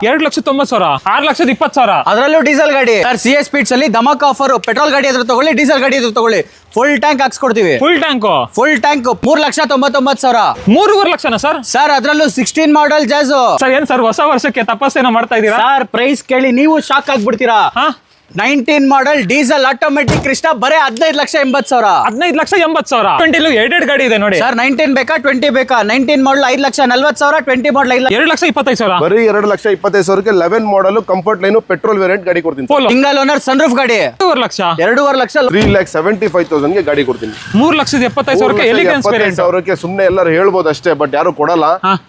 2,90,000, 6,20,000. ಅದರಲ್ಲೂ ಡೀಸೆಲ್ ಗಾಡಿ ಸರ್. CS ಸ್ಪೀಡ್ಸ್ ಅಲ್ಲಿ ಧಮಾಕ್ ಆಫರ್. ಪೆಟ್ರೋಲ್ ಗಾಡಿ ಅದ್ರ ತಗೊಳ್ಳಿ, ಡೀಸೆಲ್ ಗಾಡಿ ಅದ್ರ ತಗೊಳ್ಳಿ, ಫುಲ್ ಟ್ಯಾಂಕ್ ಹಾಕ್ಸ್ಕೊಡ್ತೀವಿ. Full tank 3,99,000. 3,500,000 ಲಕ್ಷನ ಸರ್? ಸರ್ ಅದರಲ್ಲೂ 16 ಮಾಡಲ್ ಜಾಜ್ ಸರ್. ಏನ್ ಸರ್ ಹೊಸ ವರ್ಷಕ್ಕೆ ತಪಸ್ಸೇನ ಮಾಡ್ತಾ ಇದೀರಾ ಸರ್? ಪ್ರೈಸ್ ಕೇಳಿ ನೀವು ಶಾಕ್ ಆಗ್ಬಿಡ್ತೀರಾ. 19 ಮಾಡಲ್ ಡೀಸೆಲ್ ಆಟೋಮೆಟಿಕ್ ಕ್ರಿಸ್ಟ ಬರೇ 15,80,000. 15,80,000. 20 ಎರಡೆರಡು ಗಾಡಿ ಇದೆ ನೋಡಿ ಸರ್. 19 ಬೇಕಾ 20 ಬೇಕಾ? 19 ಮಾಡಲ್ 5,40,000, 20 ಮಾಡಲ್ 2,25,000. ಬರೀ 2,25,000ಕ್ಕೆ 11 ಮಾಡಲ್ ಕಂಫರ್ಟ್ ಲೈನ್ ಪೆಟ್ರೋಲ್ ವೇರಿಯಂಟ್ ಗಾಡಿ ಕೊಡ್ತೀನಿ. ಸಿಂಗಲ್ ಓನರ್ ಸನ್ರೂಫ್ ಗಾಡಿ 2,50,000. 2,50,000. 3,75,000ಗೆ ಗಾಡಿ ಕೊಡ್ತೀನಿ. 3,75,000 ಎಲಿಗೆನ್ಸ್ ವೇರಿಯಂಟ್. 3,75,000ಕ್ಕೆ ಸುಮ್ಮನೆ ಎಲ್ಲರೂ ಹೇಳ್ಬೋದು ಅಷ್ಟೇ, ಬಟ್ ಯಾರು ಕೊಡಲ್ಲ.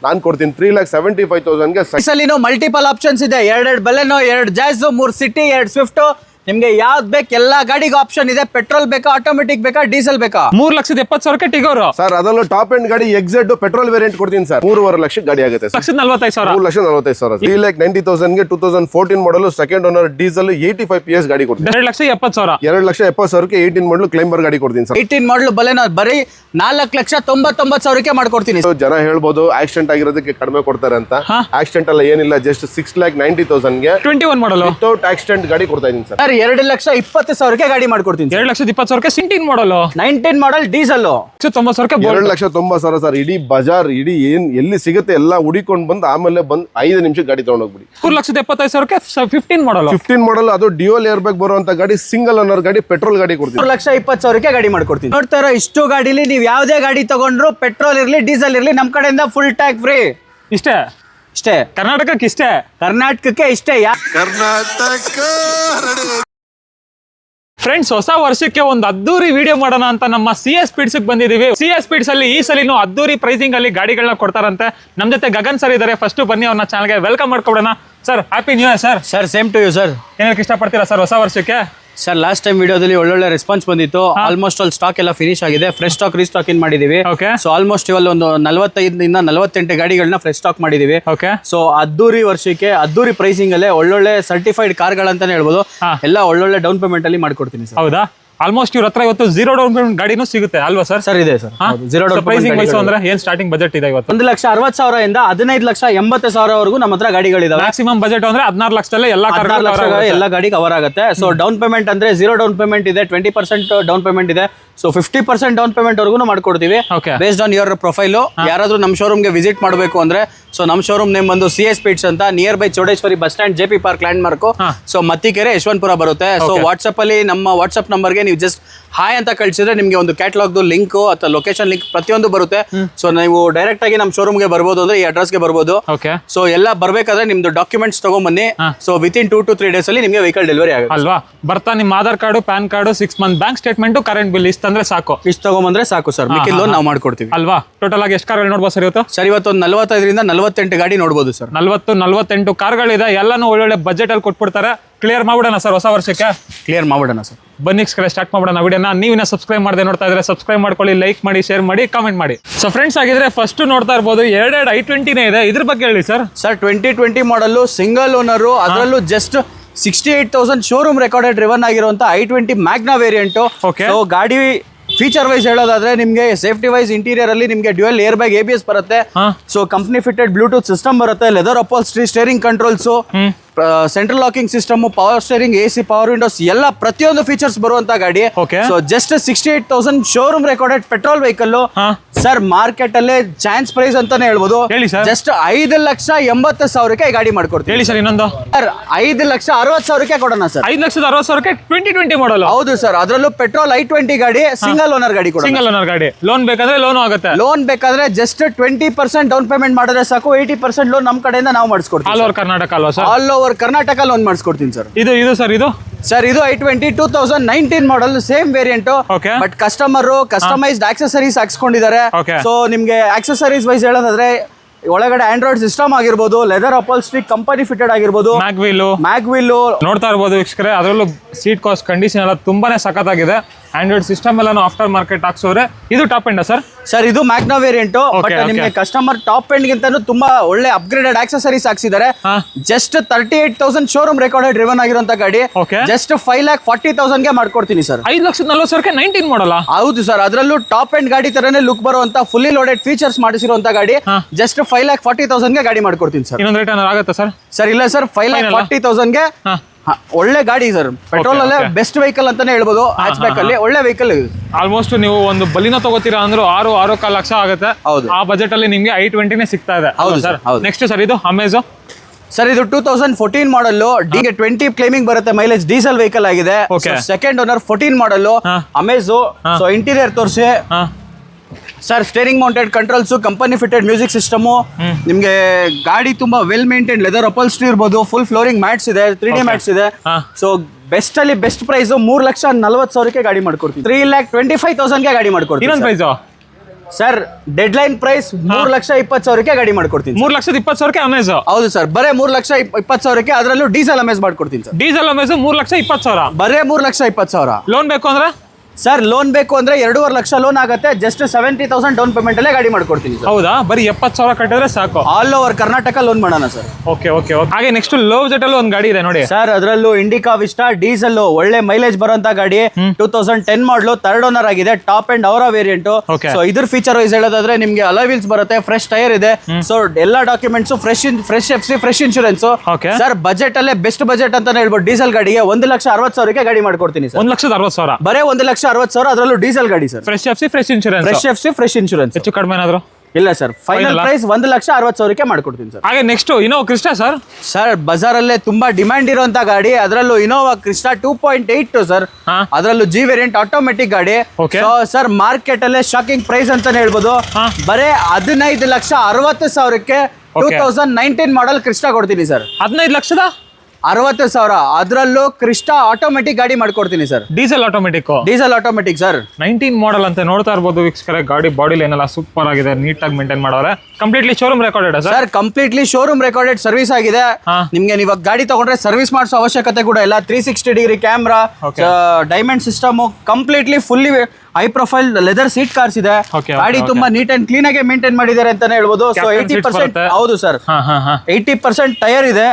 ನಾನ್ ಕೊಡ್ತೀನಿ 3,75,000ಗೆ. ಮಲ್ಟಿಪಲ್ ಆಪ್ಷನ್ಸ್ ಇದೆ. 2 ಬಲೆನೋ, 2 ಜಾಜ್, 3 ಸಿಟಿ, 2 ಸ್ವಿಫ್ಟ್. ನಿಮ್ಗೆ ಯಾವ್ದು ಬೇಕು ಎಲ್ಲಾ ಗಾಡಿಗೆ ಆಪ್ಷನ್ ಇದೆ. ಪೆಟ್ರೋಲ್ ಬೇಕಾ, ಆಟೋಮೆಟಿಕ್ ಬೇಕಾ, ಡೀಸೆಲ್ ಬೇಕಾ? 3,70,000 ಟಿಗೋರ್ ಸರ್. ಅದರಲ್ಲೂ ಟಾಪ್ ಎಂಡ್ ಗಾಡಿ ಎಕ್ಸೆಡ್ ಪೆಟ್ರೋಲ್ ವೇರಿಯಂಟ್ ಕೊಡ್ತೀನಿ ಸರ್. 3.5 ಲಕ್ಷ ಗಾಡಿ ಆಗುತ್ತೆ ಸರ್. 1,45,000. 3,45,000. 3,90,000ಗೆ 2014 ಮಾಡಲ್ ಸೆಕೆಂಡ್ ಓನರ್ ಡೀಸೆಲ್ 85 PS ಗಾಡಿ ಕೊಡ್ತೀನಿ. 2,70,000. 2,70,000ಕ್ಕೆ 18 ಮಾಡಲ್ ಕ್ಲೈಂಬರ್ ಗಾಡಿ ಕೊಡ್ತೀನಿ ಸರ್. 18 ಮಾಡಲ್ ಬಲೆನೋ ಬರೀ 4,99,000ಕ್ಕೆ ಮಾಡ್ಕೊಡ್ತೀನಿ. ಜನ ಹೇಳ್ಬೋದು ಆಕ್ಸಿಡೆಂಟ್ ಆಗಿರೋದಕ್ಕೆ ಕಡಿಮೆ ಕೊಡ್ತಾರೆ ಅಂತ. ಆಕ್ಸಿಡೆಂಟ್ ಎಲ್ಲ ಏನಿಲ್ಲ, ಜಸ್ಟ್ 6,90,000ಗೆ 21 ಮಾಡಲ್ ವಿತೌಟ್ ಆಕ್ಸಿಡೆಂಟ್ ಗಾಡಿ ಕೊಡ್ತಾ ಇದೀನಿ ಸರ್. 2,20,000ಕ್ಕೆ ಗಾಡಿ ಮಾಡ್ಕೊಡ್ತೀನಿ. 2,20,000 16 ಮಾಡಲ್ 19 ಮಾಡಲ್ ಡೀಸೆಲ್ 1,90,000. 2,90,000 ಸರ್. ಇಡೀ ಬಜಾರ್ ಇಡೀ ಏನ್ ಎಲ್ಲಿ ಸಿಗುತ್ತೆ ಎಲ್ಲ ಹುಡಿಕೊಂಡು ಬಂದು ಆಮೇಲೆ ಬಂದು 5 ನಿಮಿಷ ಗಾಡಿ ತಗೊಂಡೋಗ್ಬಿಡಿ. 3,75,000 15 ಮಾಡಲ್. 15 ಮಾಡಲ್ ಅದು ಡ್ಯೂಯಲ್ ಏರ್ ಬ್ಯಾಗ್ ಬರುವಂತ ಗಾಡಿ, ಸಿಂಗಲ್ ಓನರ್ ಗಾಡಿ, ಪೆಟ್ರೋಲ್ ಗಾಡಿ ಕೊಡ್ತೀನಿ. 3,20,000ಕ್ಕೆ ಗಾಡಿ ಮಾಡ್ಕೊಡ್ತೀನಿ. ನೋಡ್ತಾರ ಇಷ್ಟು ಗಾಡಿಲಿ ನೀವು ಯಾವ್ದೇ ಗಾಡಿ ತಗೊಂಡ್ರು ಪೆಟ್ರೋಲ್ ಇರ್ಲಿ ಡೀಸೆಲ್ ಇರ್ಲಿ ನಮ್ಮ ಕಡೆಯಿಂದ ಫುಲ್ ಟ್ಯಾಂಕ್ ಫ್ರೀ. ಇಷ್ಟೇ ಕರ್ನಾಟಕಕ್ಕೆ ಇಷ್ಟೇ. ಕರ್ನಾಟಕಕ್ಕೆ ಇಷ್ಟೇ. ಫ್ರೆಂಡ್ಸ್, ಹೊಸ ವರ್ಷಕ್ಕೆ ಒಂದು ಅದ್ದೂರಿ ವಿಡಿಯೋ ಮಾಡೋಣ ಅಂತ ನಮ್ಮ CS ಸ್ಪೀಡ್ಸ್ ಬಂದಿದೀವಿ. CS ಸ್ಪೀಡ್ಸ್ ಅಲ್ಲಿ ಈ ಸಲಿನೂ ಅದ್ದೂರಿ ಪ್ರೈಸಿಂಗ್ ಅಲ್ಲಿ ಗಾಡಿಗಳನ್ನ ಕೊಡ್ತಾರಂತೆ. ನಮ್ ಜೊತೆ ಗಗನ್ ಸರ್ ಇದಾರೆ. ಫಸ್ಟ್ ಬನ್ನಿ ಅವ್ರನ್ನ ಚಾನಲ್ಗೆ ವೆಲ್ಕಮ್ ಮಾಡ್ಕೊಡೋಣ. Sir, happy new year sir. Sir same to you sir. ಏನಕ್ಕೆ ಇಷ್ಟಪಡ್ತೀರಾ ಸರ್ ಹೊಸ ವರ್ಷಕ್ಕೆ? ಸರ್ ಲಾಸ್ಟ್ ಟೈಮ್ ವಿಡಿಯೋದಲ್ಲಿ ಒಳ್ಳೊಳ್ಳೆ ರೆಸ್ಪಾನ್ಸ್ ಬಂದಿತ್ತು. ಆಲ್ಮೋಸ್ಟ್ ಅಲ್ಲಿ ಸ್ಟಾಕ್ ಎಲ್ಲ ಫಿನಿಶ್ ಆಗಿದೆ. ಫ್ರೆಶ್ ಸ್ಟಾಕ್ ರೀಸ್ಟಾಕ್ ಇನ್ ಮಾಡಿದೀವಿ. ಸೊ ಆಲ್ಮೋಸ್ಟ್ ಇವಾಗ ಒಂದು 45 48 ಗಾಡಿಗಳನ್ನ ಫ್ರೆಶ್ ಸ್ಟಾಕ್ ಮಾಡಿದೀವಿ. ಸೊ ಅದ್ದೂರಿ ವರ್ಷಕ್ಕೆ ಅದ್ದೂರಿ ಪ್ರೈಸಿಂಗ್ ಅಲ್ಲೇ ಒಳ್ಳೊಳ್ಳೆ ಸರ್ಟಿಫೈಡ್ ಕಾರ್ಗಳಂತಾನೆ ಹೇಳ್ಬೋದು. ಎಲ್ಲ ಒಳ್ಳೊಳ್ಳೆ ಡೌನ್ ಪೇಮೆಂಟ್ ಅಲ್ಲಿ ಮಾಡ್ಕೊಡ್ತೀನಿ ಸರ್. ಹೌದಾ? ಆಲ್ಮೋಸ್ಟ್ ಇವ್ರ ಹತ್ರ ಇವತ್ತು 0 ಡೌನ್ ಪೇಮೆಂಟ್ ಗಾಡಿನೂ ಸಿಗುತ್ತೆ ಅಲ್ವಾ ಸರ್? ಸರ್ ಇದೆ ಸರ್. 0 ಡೌನ್ ಪ್ರೈಸಿಂಗ್ ವೈಸ್ ಅಂದ್ರೆ ಏನ್ ಸ್ಟಾರ್ಟಿಂಗ್ ಬಜೆಟ್ ಇದೆ ಇವತ್ತು? 1,60,000 ಇಂದ 15,80,000 ವರೆಗೂ ನಮ್ಮ ಹತ್ರ ಗಾಡಿಗಳಿದಾವೆ. ಮ್ಯಾಕ್ಸಿಮಮ್ ಬಜೆಟ್ ಅಂದ್ರೆ 16 ಲಕ್ಷದಲ್ಲೇ ಎಲ್ಲ ಗಾಡಿ ಕವರ್ ಆಗುತ್ತೆ. ಸೊ ಡೌನ್ ಪೇಮೆಂಟ್ ಅಂದ್ರೆ 0 ಡೌನ್ ಪೇಮೆಂಟ್ ಇದೆ, 20% ಡೌನ್ ಪೇಮೆಂಟ್ ಇದೆ. ಸೊ 50% ಡೌನ್ ಪೇಮೆಂಟ್ ವರೆಗೂ ಮಾಡ್ಕೊಡ್ತೀವಿ ಬೇಸ್ಡ್ ಆನ್ ಯುವರ್ ಪ್ರೊಫೈಲ್. ಯಾರಾದ್ರೂ ನಮ್ಮ ಶೋರೂಮ್ಗೆ ವಿಸಿಟ್ ಮಾಡಬೇಕು ಅಂದ್ರೆ, ಸೊ ನಮ್ಮ ಶೋರೂಮ್ ನೇಮ್ ಬಂದು CS ಸ್ಪೀಡ್ಸ್ ಅಂತ, near by Chowdeshwari bus stand, JP park landmark. So Mathikere Yeshwanthpur ಬರುತ್ತೆ. ಸೊ ವಾಟ್ಸ್ಆಪ್ ಅಲ್ಲಿ ನಮ್ಮ ವಾಟ್ಸ್ಆಪ್ ನಂಬರ್ಗೆ ನೀವು ಜಸ್ಟ್ ಹಾಯ್ ಅಂತ ಕಳಿಸಿದ್ರೆ ನಿಮಗೆ ಒಂದು ಕ್ಯಾಟಲಾಗ್ ಲಿಂಕ್ ಅಥವಾ ಲೊಕೇಶನ್ ಲಿಂಕ್ ಪ್ರತಿಯೊಂದು ಬರುತ್ತೆ. ಸೊ ನೀವು ಡೈರೆಕ್ಟ್ ಆಗಿ ನಮ್ಮ ಶೋರೂಮ್ಗೆ ಬರ್ಬೋದು, ಅಂದ್ರೆ ಈ ಅಡ್ರೆಸ್ಗೆ ಬರ್ಬೋದು. ಸೊ ಎಲ್ಲ ಬರ್ಬೇಕಾದ್ರೆ ನಿಮ್ದು ಡಾಕ್ಯುಮೆಂಟ್ಸ್ ತಗೊಂಡ್ಬನ್ನಿ. ಸೊ ವಿತಿನ್ 2 to 3 ಡೇಸ್ ಅಲ್ಲಿ ನಿಮಗೆ ವೆಹಿಕಲ್ ಡೆಲಿವರಿ ಆಗುತ್ತೆ ಅಲ್ವಾ? ಬರ್ತಾ ನಿಮ್ಮ Aadhaar card, PAN card, 6 month bank statement, current bill ಇಷ್ಟಂದ್ರೆ ಸಾಕು. ಇಷ್ಟು ತಗೊಂಬಂದ್ರೆ ಸಾಕು ಸರ್. ಮಿಕ್ಕಿದ ಲೋನ್ ನಾವು ಮಾಡ್ಕೊಡ್ತೀವಿ ಅಲ್ವಾ? ಟೋಟಲ್ ಆಗಿ ಎಷ್ಟು ಕಾರ್ಗಳು ನೋಡ್ಬೋದು ಸರ್ ಇವತ್ತು? ಸರ್ ಇವತ್ತು 45 ರಿಂದ 48 ಗಾಡಿ ನೋಡ್ಬೋದು ಸರ್. 48 ಕಾರ್ಗಳಿದೆ. ಎಲ್ಲಾನು ಒಳ್ಳೊಳ್ಳೆ ಬಜೆಟ್ ಅಲ್ಲಿ ಕೊಟ್ಬಿಡ್ತಾರೆ. ಕ್ಲಿಯರ್ ಮಾಡ್ಬಿಡೋಣ ಸರ್ ಹೊಸ ವರ್ಷಕ್ಕೆ? ಕ್ಲಿಯರ್ ಮಾಡ್ಬಿಡೋಣ ಸರ್. ಬನ್ನಿ ಸ್ಟಾರ್ಟ್ ಮಾಡ್ಬಿಡೋಣ ವಿಡಿಯೋನ. ನೀವಿನ ಸಬ್ಸ್ಕ್ರೈಬ್ ಮಾಡದೆ ನೋಡ್ತಾ ಇದ್ರೆ ಸಬ್ಸ್ಕ್ರೈಬ್ ಮಾಡ್ಕೊಳ್ಳಿ, ಲೈಕ್ ಮಾಡಿ, ಶೇರ್ ಮಾಡಿ, ಕಾಮೆಂಟ್ ಮಾಡಿ. ಸೊ ಫ್ರೆಂಡ್ಸ್ ಆಗಿದ್ರೆ ಫಸ್ಟ್ ನೋಡ್ತಾ ಇರ್ಬೋದು 2 i20 ಇದೆ. ಇದ್ರ ಬಗ್ಗೆ ಹೇಳಿ sir. Sir 2020 model, single owner, ಅದರಲ್ಲೂ ಜಸ್ಟ್ 68,000 ಶೋರೂಮ್ ರೆಕಾರ್ಡೆಡ್ ಡ್ರಿವನ್ ಆಗಿರುವಂತ i20 ಮ್ಯಾಗ್ನಾ ವೇರಿಯಂಟ್. ಸೊ ಗಾಡಿ ಫೀಚರ್ ವೈಸ್ ಹೇಳೋದಾದ್ರೆ ನಿಮಗೆ ಸೇಫ್ಟಿ ವೈಸ್ ಇಂಟೀರಿಯರ್ ಅಲ್ಲಿ ನಿಮಗೆ ಡ್ಯುಯಲ್ ಏರ್ ಬ್ಯಾಗ್ ABS ಬರುತ್ತೆ. So company fitted Bluetooth system ಬರುತ್ತೆ, leather upholstery, steering controls, central locking system, power steering, AC, power windows, ಎಲ್ಲ ಪ್ರತಿಯೊಂದು ಫೀಚರ್ಸ್ ಬರುವಂತ ಗಾಡಿ. So just 68,000 showroom recorded petrol vehicle. Sir market ಅಲ್ಲೇ chance price ಅಂತಾನೆ ಹೇಳ್ಬೋದು. Just 5,80,000ಕ್ಕೆ ಗಾಡಿ ಮಾಡ್ಕೊಡ್ತೀವಿ. ಹೇಳಿ ಸರ್ ಇನ್ನೊಂದು. ಸರ್ 5,60,000ಕ್ಕೆ ಕೊಡೋಣ ಸರ್. 5,60,000ಕ್ಕೆ 2020 ಮಾಡಲ್. ಹೌದು ಸರ್. ಅದರಲ್ಲೂ ಪೆಟ್ರೋಲ್ i20 ಗಾಡಿ, ಸಿಂಗಲ್ ಓನರ್ ಗಾಡಿ ಕೊಡೋಣ. ಸಿಂಗಲ್ ಓನರ್ ಗಾಡಿ. ಲೋನ್ ಬೇಕಾದ್ರೆ ಲೋನ್ ಆಗುತ್ತೆ. ಲೋನ್ ಬೇಕಾದ್ರೆ ಜಸ್ಟ್ 20% ಡೌನ್ ಪೇಮೆಂಟ್ ಮಾಡಿದ್ರೆ ಸಾಕು. 80% ಲೋನ್ ನಮ್ಮ ಕಡೆಯಿಂದ ನಾವು ಮಾಡಿಸ್ಕೊಡ್ತೀವಿ. ಆಲ್ ಓವರ್ ಕರ್ನಾಟಕ ಅಲ್ವಾ sir? All over Karnataka loan ಮಾಡಿಸ್ಕೊಡ್ತೀನಿ ಸರ್. ಇದು ಸರ್ ಇದು i20 2019 model, same variant. But customer customised accessories ಹಾಕ್ಸ್ಕೊಂಡಿದ್ದಾರೆ. ಸೊ ನಿಮ್ಗೆ ಆಕ್ಸೆಸರೀಸ್ ವೈಸ್ ಹೇಳೋದಾದ್ರೆ ಒಳಗಡೆ ಆಂಡ್ರಾಯ್ಡ್ ಸಿಸ್ಟಮ್ ಆಗಿರ್ಬೋದು, ಲೆದರ್ ಅಪಾಲ್ಸ್ಟ್ರಿ ಕಂಪನಿ ಫಿಟೆಡ್ ಆಗಿರ್ಬೋದು, ಮ್ಯಾಗ್ ವೀಲ್ ನೋಡ್ತಾ ಇರ್ಬೋದು ವೀಕ್ಷಕರೇ. ಅದರಲ್ಲೂ ಸೀಟ್ ಕಾಸ್ಟ್ ಕಂಡೀಷನ್ ಎಲ್ಲ ತುಂಬಾನೇ ಸಖತ್ತಾಗಿದೆ. ಆಂಡ್ರಾಯ್ಡ್ ಸಿಸ್ಟಮ್ ಎಲ್ಲ ಆಫ್ಟರ್ ಮಾರ್ಕೆಟ್ ಹಾಕ್ಸೋರೆ. ಇದು ಟಾಪ್ ಎಂಡ್ ಸರ್? ಸರ್ ಇದು ಮ್ಯಾಗ್ನಾ ವೇರಿಯಂಟ್. ಬಟ್ ನಿಮಗೆ ಕಸ್ಟಮರ್ ಟಾಪ್ ಎಂಡ್ ಗಿಂತ ತುಂಬಾ ಒಳ್ಳೆ ಅಪ್ಗ್ರೇಡೆಡ್ ಆಕ್ಸೆಸರೀಸ್ ಹಾಕ್ಸಿದ್ದಾರೆ. ಜಸ್ಟ್ 38,000 ಶೋರೂಮ್ ರೆಕಾರ್ಡೆಡ್ ಡ್ರಿವನ್ ಆಗಿರುವಂತ ಗಾಡಿ. ಜಸ್ಟ್ 5,40,000 ಗೆ ಮಾಡ್ಕೊಡ್ತೀನಿ ಸರ್. 5,40,000 19 ಮಾಡಲ್ಲ? ಹೌದು ಸರ್, ಅದರಲ್ಲೂ ಟಾಪ್ ಎಂಡ್ ಗಾಡಿ ತರನೇ ಲುಕ್ ಬರುವಂತ ಫುಲ್ಲಿ ಲೋಡೆಡ್ ಫೀಚರ್ಸ್ ಮಾಡಿಸಿರುವಂತ ಗಾಡಿ. ಜಸ್ಟ್ 5,40,000 ಗೆ ಗಾಡಿ ಮಾಡ್ಕೊಡ್ತೀನಿ ಸರ್. ಇನ್ನೊಂದು ರೇಟ್ ಏನಾದ್ರು ಆಗುತ್ತಾ ಸರ್? ಸರ್ ಇಲ್ಲ ಸರ್, 5,40,000 ಗೆ ಒಳ್ಳೆ ಗಾಡಿ ಸರ್. ಪೆಟ್ರೋಲ್ ಅಲ್ಲೇ ಬೆಸ್ಟ್ ವೆಹಿಕಲ್ ಅಂತಾನೆ ಹೇಳ್ಬೋದು. ಹ್ಯಾಚ್ ಬ್ಯಾಕ್ ಅಲ್ಲಿ ಒಳ್ಳೆ ವೆಹಿಕಲ್. ಆಲ್ಮೋಸ್ಟ್ ನೀವು ಒಂದು ಬಲಿನೋ ತಗೋತೀರಾ ಅಂದ್ರೆ 6.5 ಲಕ್ಷ ಆಗುತ್ತೆ. ಹೌದು, ಆ ಬಜೆಟ್ ಅಲ್ಲಿ ನಿಮ್ಗೆ i20 ಸಿಗ್ತಾ ಇದೆ. ಹೌದು ಸರ್. ನೆಕ್ಸ್ಟ್ ಸರ್ ಇದು ಅಮೇಜೋ. ಸರ್ ಇದು 2014 ಮಾಡಲ್, ಡಿಗೆ 20 ಕ್ಲೇಮಿಂಗ್ ಬರುತ್ತೆ. ಮೈಲೇಜ್ ಡೀಸೆಲ್ ವೆಹಿಕಲ್ ಆಗಿದೆ. ಸೆಕೆಂಡ್ ಓನರ್ 14 ಮಾಡಲ್ ಅಮೇಜೋ. ಸೊ ಇಂಟೀರಿಯರ್ ತೋರಿಸಿ sir. Steering mounted controls, company fitted music system. ನಿಮ್ಗೆ ಗಾಡಿ ತುಂಬಾ ವೆಲ್ ಮೇಂಟೈನ್ ಲೆದರ್ ಅಪಲ್ಸ್ಟ್ರಿ ಇರ್ಬೋದು. ಫುಲ್ ಫ್ಲೋರಿಂಗ್ ಮ್ಯಾಟ್ಸ್ ಇದೆ, 3D ಮ್ಯಾಟ್ಸ್ ಇದೆ. ಸೊ ಬೆಸ್ಟ್ ಅಲ್ಲಿ ಬೆಸ್ಟ್ ಪ್ರೈಸ್ 3,40,000 ಗಾಡಿ ಮಾಡ್ಕೊಡ್ತೀನಿ. 3,25,000 ಗಾಡಿ ಮಾಡ್ಕೊಡ್ತೀನಿ. ಇನ್ನೊಂದು price sir, deadline price 3,20,000 ಗಾಡಿ ಮಾಡ್ಕೊಡ್ತೀನಿ. 3,20,000 ಅಮೇಜ್? ಹೌದು ಸರ್, ಬರೇ 3,20,000. ಅದರಲ್ಲೂ ಡೀಸೆಲ್ ಅಮೇಜ್ ಮಾಡ್ಕೊಡ್ತೀನಿ ಸರ್. ಡೀಸೆಲ್ ಅಮೇಜ್ 3,20,000, ಬರೇ 3,20,000. ಲೋನ್ ಬೇಕು ಅಂದ್ರೆ ಸರ್ ಲೋನ್ ಬೇಕು ಅಂದ್ರೆ 2.5 ಲಕ್ಷ ಲೋನ್ ಆಗುತ್ತೆ. ಜಸ್ಟ್ 70,000 ಡೌನ್ ಪೇಮೆಂಟ್ ಅಲ್ಲೇ ಗಾಡಿ ಮಾಡ್ಕೊಡ್ತೀನಿ ಸರ್. ಹೌದಾ? ಬರೀ 70,000 ಕಟ್ಟಿದ್ರೆ ಸಾಕು. ಆಲ್ ಓವರ್ ಕರ್ನಾಟಕ ಲೋನ್ ಮಾಡೋಣ ಸರ್. Okay okay. ಹಾಗೆ ನೆಕ್ಸ್ಟ್ ಲೋ ಬಜೆಟ್ ಅಲ್ಲಿ ಒಂದು ಗಾಡಿ ಇದೆ ನೋಡಿ ಸರ್. ಅದರಲ್ಲೂ ಇಂಡಿಕಾ ವಿಸ್ಟಾ ಡೀಸೆಲ್, ಒಳ್ಳೆ ಮೈಲೇಜ್ ಬರುವಂತ ಗಾಡಿ. 2010 ಮಾಡಲು, 3rd ಓನರ್ ಆಗಿದೆ. ಟಾಪ್ ಅಂಡ್ ಅವರ ವೇರಿಯಂಟ್. ಸೊ ಇದ್ರ ಫೀಚರ್ ವೈಸ್ ಹೇಳೋದಾದ್ರೆ ನಿಮ್ಗೆ ಅಲಾಯ್ ವೀಲ್ಸ್ ಬರುತ್ತೆ, ಫ್ರೆಶ್ ಟೈರ್ ಇದೆ. ಸೊ ಎಲ್ಲಾ documents fresh FC, fresh insurance. Sir budget ಅಲ್ಲೇ ಬೆಸ್ಟ್ ಬಜೆಟ್ ಅಂತಾನೆ ಹೇಳ್ಬೋದು. ಡೀಸೆಲ್ ಗಾಡಿಗೆ 1,60,000 ಗಾಡಿ ಮಾಡ್ಕೊಡ್ತೀನಿ ಸರ್. 1,60,000, ಬರೇ 1,60,000. ಅದರಲ್ಲೂ ಡೀಸೆಲ್ ಗಾಡಿ sir. Fresh FC, fresh insurance. Fresh FC, fresh insurance. ಹೆಚ್ಚು ಕಡಿಮೆ ಏನಾದ್ರು ಇಲ್ಲ ಸರ್. ಫೈನಲ್ ಪ್ರೈಸ್ 1,60,000 ಮಾಡ್ಕೊಡ್ತೀನಿ ಸರ್. ಹಾಗೆ next Innova Crysta sir. Sir Bazaar ಅಲ್ಲೇ ತುಂಬಾ ಡಿಮ್ಯಾಂಡ್ ಇರುವಂತ ಗಾಡಿ. ಅದರಲ್ಲೂ ಇನೋವಾ ಕ್ರಿಸ್ಟಾ 2.8 ಸರ್. ಅದರಲ್ಲೂ ಜಿ ವೇರಿಯಂಟ್ ಆಟೋಮೆಟಿಕ್ ಗಾಡಿ. ಸರ್ ಮಾರ್ಕೆಟ್ ಅಲ್ಲೇ ಶಾಕಿಂಗ್ ಪ್ರೈಸ್ ಅಂತಾನೆ ಹೇಳ್ಬೋದು. ಬರೇ 15,60,000 2019 ಮಾಡಲ್ ಕ್ರಿಸ್ಟಾ ಕೊಡ್ತೀನಿ ಸರ್. 15,60,000. ಅದರಲ್ಲೂ ಕ್ರಿಸ್ಟಾ ಆಟೋಮೆಟಿಕ್ ಗಾಡಿ ಮಾಡ್ಕೊಡ್ತೀನಿ ಸರ್. Diesel automatic sir. 19 ಮಾಡಲ್ ಅಂತ ನೋಡ್ತಾ ಇರ್ಬೋದು ವೀಕ್ಷಕರೇ. ಗಾಡಿ ಬಾಡಿ ಲೈನ್ ಎಲ್ಲ ಸೂಪರ್ ಆಗಿದೆ, ನೀಟಾಗಿ ಮೇಂಟೈನ್ ಮಾಡೋರೆ. Completely showroom recorded sir. Completely showroom recorded service ಆಗಿದೆ. ನಿಮ್ಗೆ ನೀವು ಗಾಡಿ ತಗೊಂಡ್ರೆ ಸರ್ವಿಸ್ ಮಾಡಿಸೋ ಅವಶ್ಯಕತೆ ಕೂಡ ಇಲ್ಲ. 360 degree camera, diamond system, completely fully high profile leather seat cars ಇದೆ. ಗಾಡಿ ತುಂಬಾ ನೀಟ್ ಅಂಡ್ ಕ್ಲೀನ್ ಆಗಿ ಮೇಂಟೈನ್ ಮಾಡಿದ್ದಾರೆ ಅಂತಾನೆ ಹೇಳ್ಬೋದು. ಸೊ 80%, ಹೌದು ಸರ್, 80% ಟೈರ್ ಇದೆ.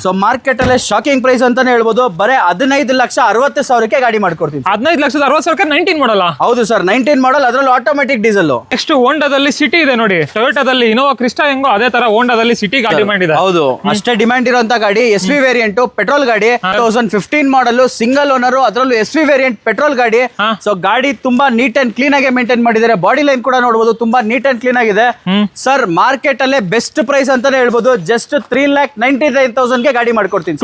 ಸೊ ಮಾರ್ಕೆಟ್ ಅಲ್ಲೇ ಶಾಕಿಂಗ್ ಪ್ರೈಸ್ ಅಂತಾನೆ ಹೇಳ್ಬೋದು. ಬರೇ 15,60,000 ಗಾಡಿ ಮಾಡ್ಕೊಡ್ತೀನಿ. 15,60,000 19 ಮಾಡಲ್ಲ? ಹೌದು ಸರ್, 19 ಮಾಡಲ್. ಅದರಲ್ಲೂ ಆಟೋಮೆಟಿಕ್ ಡೀಸೆಲ್. ನೆಕ್ಸ್ಟ್ ಹೋಂಡಾದಲ್ಲಿ ಸಿಟಿ ಇದೆ ನೋಡಿ. ಟೊಯೋಟಾದಲ್ಲಿ ಇನೋವಾ ಕ್ರಿಸ್ಟಾ ಹೆಂಗೋ ಅದೇ ತರ ಹೋಂಡಾದಲ್ಲಿ ಸಿಟಿ ಗಾಡಿ ಮಾಡಿದೆ. ಹೌದು, ಅಷ್ಟೇ ಡಿಮ್ಯಾಂಡ್ ಇರುವಂತ ಗಾಡಿ. SV ವೇರಿಯಂಟ್ ಪೆಟ್ರೋಲ್ ಗಾಡಿ. 2015 ಮಾಡಲ್, ಸಿಂಗಲ್ ಓನರ್. ಅದರಲ್ಲೂ SV ವೇರಿಯಂಟ್ ಪೆಟ್ರೋಲ್ ಗಾಡಿ. ಸೊ ಗಾಡಿ ತುಂಬಾ ನೀಟ್ ಅಂಡ್ ಕ್ಲೀನ್ ಆಗಿ ಮೇಂಟೈನ್ ಮಾಡಿದ್ದಾರೆ. ಬಾಡಿ ಲೈನ್ ಕೂಡ ನೋಡಬಹುದು, ತುಂಬಾ ನೀಟ್ ಅಂಡ್ ಕ್ಲೀನ್ ಆಗಿದೆ. ಸರ್ ಮಾರ್ಕೆಟ್ ಅಲ್ಲೇ ಬೆಸ್ಟ್ ಪ್ರೈಸ್ ಅಂತಾನೆ ಹೇಳ್ಬೋದು. ಜಸ್ಟ್ 3,99,000 ಗಾಡಿ ಮಾಡ್ಕೊಡ್ತೀನಿ.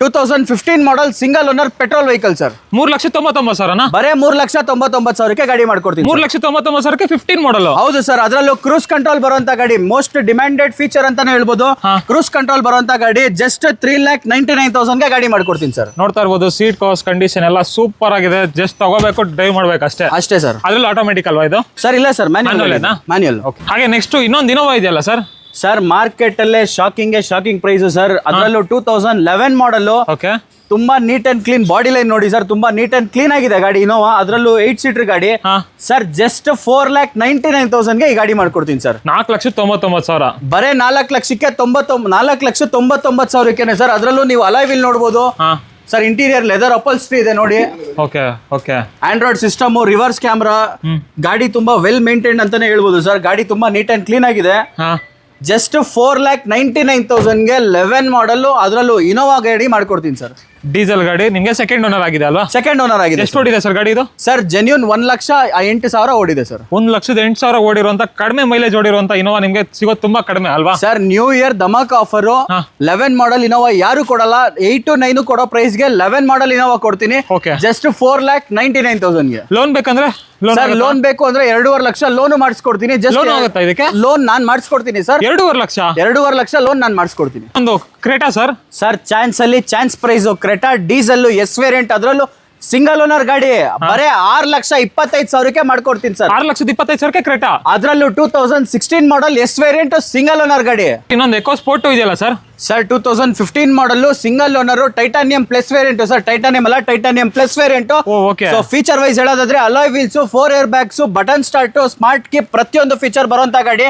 2015 model single owner petrol vehicle sir. 3,99,000 ಬರೇ 3,99,000 ಗಾಡಿ ಮಾಡ್ಕೊಡ್ತೀನಿ. 3,99,000 15 ಮಾಡಲ್. ಹೌದು ಸರ್, ಅದರಲ್ಲೂ ಕ್ರೂಸ್ ಕಂಟ್ರೋಲ್ ಬರುವಂತ ಗಾಡಿ. ಮೋಸ್ಟ್ ಡಿಮ್ಯಾಂಡೆಡ್ ಫೀಚರ್ ಅಂತಾನೆ ಹೇಳ್ಬೋದು. ಕ್ರೂಸ್ ಕಂಟ್ರೋಲ್ ಬರುವಂತ ಗಾಡಿ. ಜಸ್ಟ್ 3,99,000 ಗಾಡಿ ಮಾಡ್ಕೊಡ್ತೀನಿ ಸರ್. ನೋಡ್ತಾ ಇರ್ಬೋದು, ಸೀಟ್ ಕವರ್ಸ್ ಕಂಡೀಷನ್ ಎಲ್ಲ ಸೂಪರ್ ಆಗಿದೆ. ಜಸ್ಟ್ ತಗೋಬೇಕು, ಡ್ರೈವ್ ಮಾಡ್ಬೇಕು ಅಷ್ಟೇ ಸರ್. ಅದ್ರಲ್ಲಿ ಆಟೋಮೆಟಿಕ್ ಅಲ್ವಾ ಇದು? ಸರ್ ಇಲ್ಲ ಸರ್, ಮ್ಯಾನ್ಯುಯಲ್. ಹಾಗೆ ನೆಕ್ಸ್ಟ್ ಇನ್ನೊಂದು ಇನೋವಾ ಇದೆಯಲ್ಲ ಸರ್. ಸರ್ ಮಾರ್ಕೆಟ್ ಅಲ್ಲೇ ಶಾಕಿಂಗ್ ಪ್ರೈಸ್ ಸರ್. ಅದರಲ್ಲೂ 2011 ಮಾಡಲ್. ತುಂಬಾ neat and clean body line ನೋಡಿ ಸರ್. ತುಂಬಾ ನೀಟ್ ಅಂಡ್ ಕ್ಲೀನ್ ಆಗಿದೆ ಗಾಡಿ ಇನೋವಾ. ಅದರಲ್ಲೂ 8 ಸೀಟರ್ ಗಾಡಿ ಸರ್. ಜಸ್ಟ್ 4,99,000 ಈ ಗಾಡಿ ಮಾಡ್ಕೊಡ್ತೀನಿ ಸರ್. 4,99,000. ಬರೇ 4,99,000 ಸರ್. ಅದರಲ್ಲೂ ನೀವು ಅಲಾಯ್ ವೀಲ್ ನೋಡಬಹುದು ಸರ್. ಇಂಟೀರಿಯರ್ ಲೆದರ್ ಅಪಲ್ಸ್ಟ್ರಿ ಇದೆ ನೋಡಿ. Android system, reverse camera. ಗಾಡಿ ತುಂಬಾ ವೆಲ್ ಮೇಂಟೈನ್ ಅಂತಾನೆ ಹೇಳ್ಬೋದು ಸರ್. ಗಾಡಿ ತುಂಬಾ ನೀಟ್ ಅಂಡ್ ಕ್ಲೀನ್ ಆಗಿದೆ. Just 4,99,000 11 model. ಅದರಲ್ಲೂ ಇನೋವಾ ಗಾಡಿ ಮಾಡ್ಕೊಡ್ತೀನಿ ಸರ್. ಡೀಸೆಲ್ ಗಾಡಿ. ನಿಮಗೆ ಸೆಕೆಂಡ್ ಓನರ್ ಆಗಿದೆ ಅಲ್ವಾ? ಸೆಕೆಂಡ್ ಓನರ್ ಆಗಿದೆ. ಎಷ್ಟು ಓಡಿದೆ ಸರ್ ಗಾಡಿ ಇದು? ಸರ್ ಜೆನ್ಯೂನ್ 1,08,000 ಓಡಿದೆ ಸರ್. 1,08,000 ಓಡಿರುವಂತ, ಕಡಿಮೆ ಮೈಲೇಜ್ ಓಡಿರುವಂತ ಇನೋವಾ ನಿಮ್ಗೆ ಸಿಗೋದು ತುಂಬಾ ಕಡಿಮೆ ಅಲ್ವಾ sir? New year dhamaka offer. 11 model Innova ಯಾರು ಕೊಡಲ್ಲ. 8 to 9 ಕೊಡೋ ಪ್ರೈಸ್ ಗೆ 11 ಮಾಡಲ್ ಇನೋವಾ ಕೊಡ್ತೀನಿ. ಜಸ್ಟ್ 4,99,000 ಲೋನ್ ಬೇಕಂದ್ರೆ ಸರ್, ಲೋನ್ ಬೇಕು ಅಂದ್ರೆ 2.5 ಲಕ್ಷ ಲೋನ್ ಮಾಡಿಸ್ಕೊಡ್ತೀನಿ. ಲೋನ್ ಆಗುತ್ತಾ ಇದಕ್ಕೆ? ಲೋನ್ ನಾನ್ ಮಾಡಿಸ್ಕೊಡ್ತೀನಿ ಸರ್. 2.5 ಲಕ್ಷ ಲೋನ್ ನಾನ್ ಮಾಡಿಸ್ಕೊಡ್ತೀನಿ. ಒಂದು Creta sir. Chance price Creta diesel S variant. ಅದರಲ್ಲೂ ಸಿಂಗಲ್ ಓನರ್ ಗಾಡಿ ಬರೇ 6,25,000 ಮಾಡ್ಕೊಡ್ತೀನಿ ಸರ್. 6,25,000 ಕ್ರೆಟಾ, ಅದ್ರಲ್ಲೂ 2016 ಮಾಡಲ್ ಎಸ್ ವೇರಿಯಂಟ್ ಸಿಂಗಲ್ ಓನರ್ ಗಾಡಿ. ಇನ್ನೊಂದು ಎಕೋ ಸ್ಪೋರ್ಟ್ ಇದೆಯಲ್ಲ ಸರ್? Sir 2015 model single owner titanium plus variant sir. Titanium ಅಲ್ಲ, titanium plus variant. Okay. So feature wise ಹೇಳೋದಾದ್ರೆ alloy wheels, 4 air bags, button start, smart key, ಪ್ರತಿಯೊಂದು feature ಬರುವಂತ ಗಾಡಿ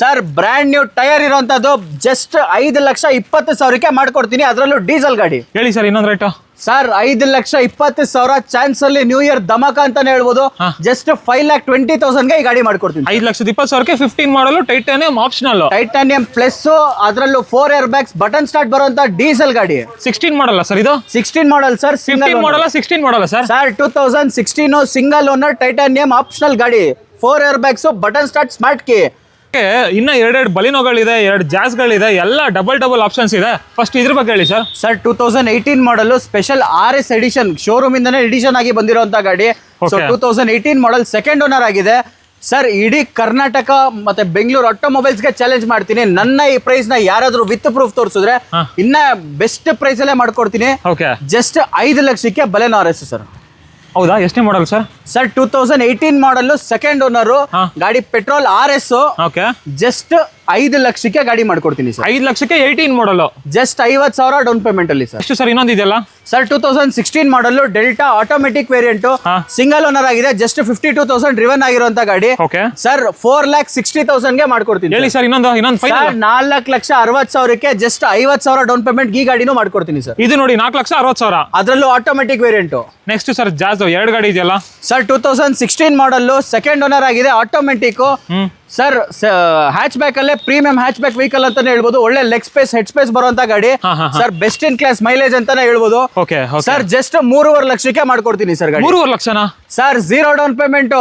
sir. Brand new tyre ಇರುವಂತದ್ದು just 5,20,000 ಮಾಡ್ಕೊಡ್ತೀನಿ, ಅದರಲ್ಲೂ ಡೀಸೆಲ್ ಗಾಡಿ. ಹೇಳಿ ಸರ್ ಇನ್ನೊಂದು ರೇಟು. ಸರ್ 5,20,000 ಚಾನ್ಸ್ ಅಲ್ಲಿ ನ್ಯೂ ಇಯರ್ ಧಮಾಕ ಅಂತಾನೆ ಹೇಳ್ಬೋದು. ಜಸ್ಟ್ 5,20,000 ಈ ಗಾಡಿ ಮಾಡ್ಕೊಡ್ತೀನಿ. 5,20,000 15 ಮಾಡಲು ಟೈಟಾನಿಯಂ ಆಪ್ಷನಲ್, ಟೈಟಾನಿಯಂ ಪ್ಲಸ್, ಅದರಲ್ಲೂ 4 ಏರ್ ಬ್ಯಾಗ್ಸ್, ಬಟನ್ ಸ್ಟಾರ್ಟ್ ಬರುವಂತ ಡೀಸೆಲ್ ಗಾಡಿ. 16 ಮಾಡಲ್ಲ ಸರ್ ಇದು? 16 ಮಾಡಲ್ ಸರ್. 15 ಮಾಡಲ್ಲ 16 ಮಾಡಲ್ಲ sir? Sir 2016 single owner titanium optional ಗಾಡಿ, 4 air bags, button start, smart key. ಇನ್ನ 2 ಬಲಿನೋಗಳಿದೆ, 2 ಜಾಸ್ಗಳಿದೆ, ಎಲ್ಲ ಡಬಲ್ ಆಪ್ಷನ್ಸ್ ಇದೆ. ಫಸ್ಟ್ ಇದ್ರ ಬಗ್ಗೆ ಹೇಳಿ ಸರ್. ಸರ್ 2018 ಮಾಡಲ್ ಸ್ಪೆಷಲ್ RS ಎಡಿಷನ್, ಶೋರೂಮ್ ಇಂದಾನೆ ಎಡಿಷನ್ ಆಗಿ ಬಂದಿರುವಂತ ಗಾಡಿ. ಸೊ 2018 ಮಾಡಲ್ ಸೆಕೆಂಡ್ ಓನರ್ ಆಗಿದೆ ಸರ್. ಇಡೀ ಕರ್ನಾಟಕ ಮತ್ತೆ ಬೆಂಗಳೂರು ಆಟೋಮೊಬೈಲ್ಸ್ ಗೆ ಚಾಲೆಂಜ್ ಮಾಡ್ತೀನಿ. ನನ್ನ ಈ ಪ್ರೈಸ್ ನ ಯಾರಾದ್ರೂ ವಿತ್ ಪ್ರೂಫ್ ತೋರಿಸಿದ್ರೆ ಇನ್ನ ಬೆಸ್ಟ್ ಪ್ರೈಸ್ ಅಲ್ಲೇ ಮಾಡ್ಕೊಡ್ತೀನಿ. ಜಸ್ಟ್ 5 ಲಕ್ಷಕ್ಕೆ ಬಲೆನೋ RS ಸರ್. ಹೌದಾ? ಎಷ್ಟನೇ model sir? Sir 2018 model second owner ಗಾಡಿ, ಪೆಟ್ರೋಲ್ RS. ಓಕೆ. ಜಸ್ಟ್ 5 ಲಕ್ಷಕ್ಕೆ ಗಾಡಿ ಮಾಡ್ಕೊಡ್ತೀನಿ ಸರ್. 5 ಲಕ್ಷಕ್ಕೆ 18 ಮಾಡಲ್, ಜಸ್ಟ್ 50,000 ಡೌನ್ ಪೇಮೆಂಟ್ ಅಲ್ಲಿ ಸರ್. ಎಷ್ಟು ಸರ್ ಇನ್ನೊಂದು ಇದೆಯಲ್ಲ sir? 2016 model delta automatic variant, single owner ಆಗಿದೆ. ಜಸ್ಟ್ 52,000 ಡ್ರಿವನ್ ಆಗಿರುವಂತ ಗಾಡಿ. ಓಕೆ ಸರ್ 4,60,000 ಮಾಡ್ಕೊಡ್ತೀನಿ. ಹೇಳಿ ಸರ್ ಇನ್ನೊಂದು ಫೈನಲ್. 4,60,000 ಜಸ್ಟ್ 50,000 ಡೌನ್ ಪೇಮೆಂಟ್ ಈ ಗಾಡಿನೂ ಮಾಡ್ಕೊಡ್ತೀನಿ ಸರ್. ಇದು ನೋಡಿ 4,60,000, ಅದರಲ್ಲೂ ಆಟೋಮೆಟಿಕ್ ವೇರಿಯಂಟ್. ನೆಕ್ಸ್ಟ್ ಸರ್ ಜಾಸ್ 2 ಗಾಡಿ ಇದೆಯಲ್ಲ ಸರ್? 2016 ಮಾಡಲ್ ಸೆಕೆಂಡ್ ಓನರ್ ಆಗಿದೆ, ಆಟೋಮೆಟಿಕ್ ಸರ್. ಹ್ಯಾಚ್ ಬ್ಯಾಕ್ ಅಲ್ಲೇ ಪ್ರೀಮಿಯಂ ಹ್ಯಾಚ್ ಬ್ಯಾಕ್ ವೆಹಿಕಲ್ ಅಂತಾನೆ ಹೇಳ್ಬೋದು. ಒಳ್ಳೆ ಲೆಗ್ ಸ್ಪೇಸ್, ಹೆಡ್ ಸ್ಪೇಸ್ ಬರುವಂತ ಗಾಡಿ sir. Best in class mileage ಅಂತಾನೆ ಹೇಳ್ಬೋದು. ಸರ್ ಜಸ್ಟ್ 3.5 ಲಕ್ಷಕ್ಕೆ ಮಾಡ್ಕೊಡ್ತೀನಿ ಸರ್ ಗಾಡಿ. 3.5 ಲಕ್ಷನಾ ಸರ್? 0 down payment.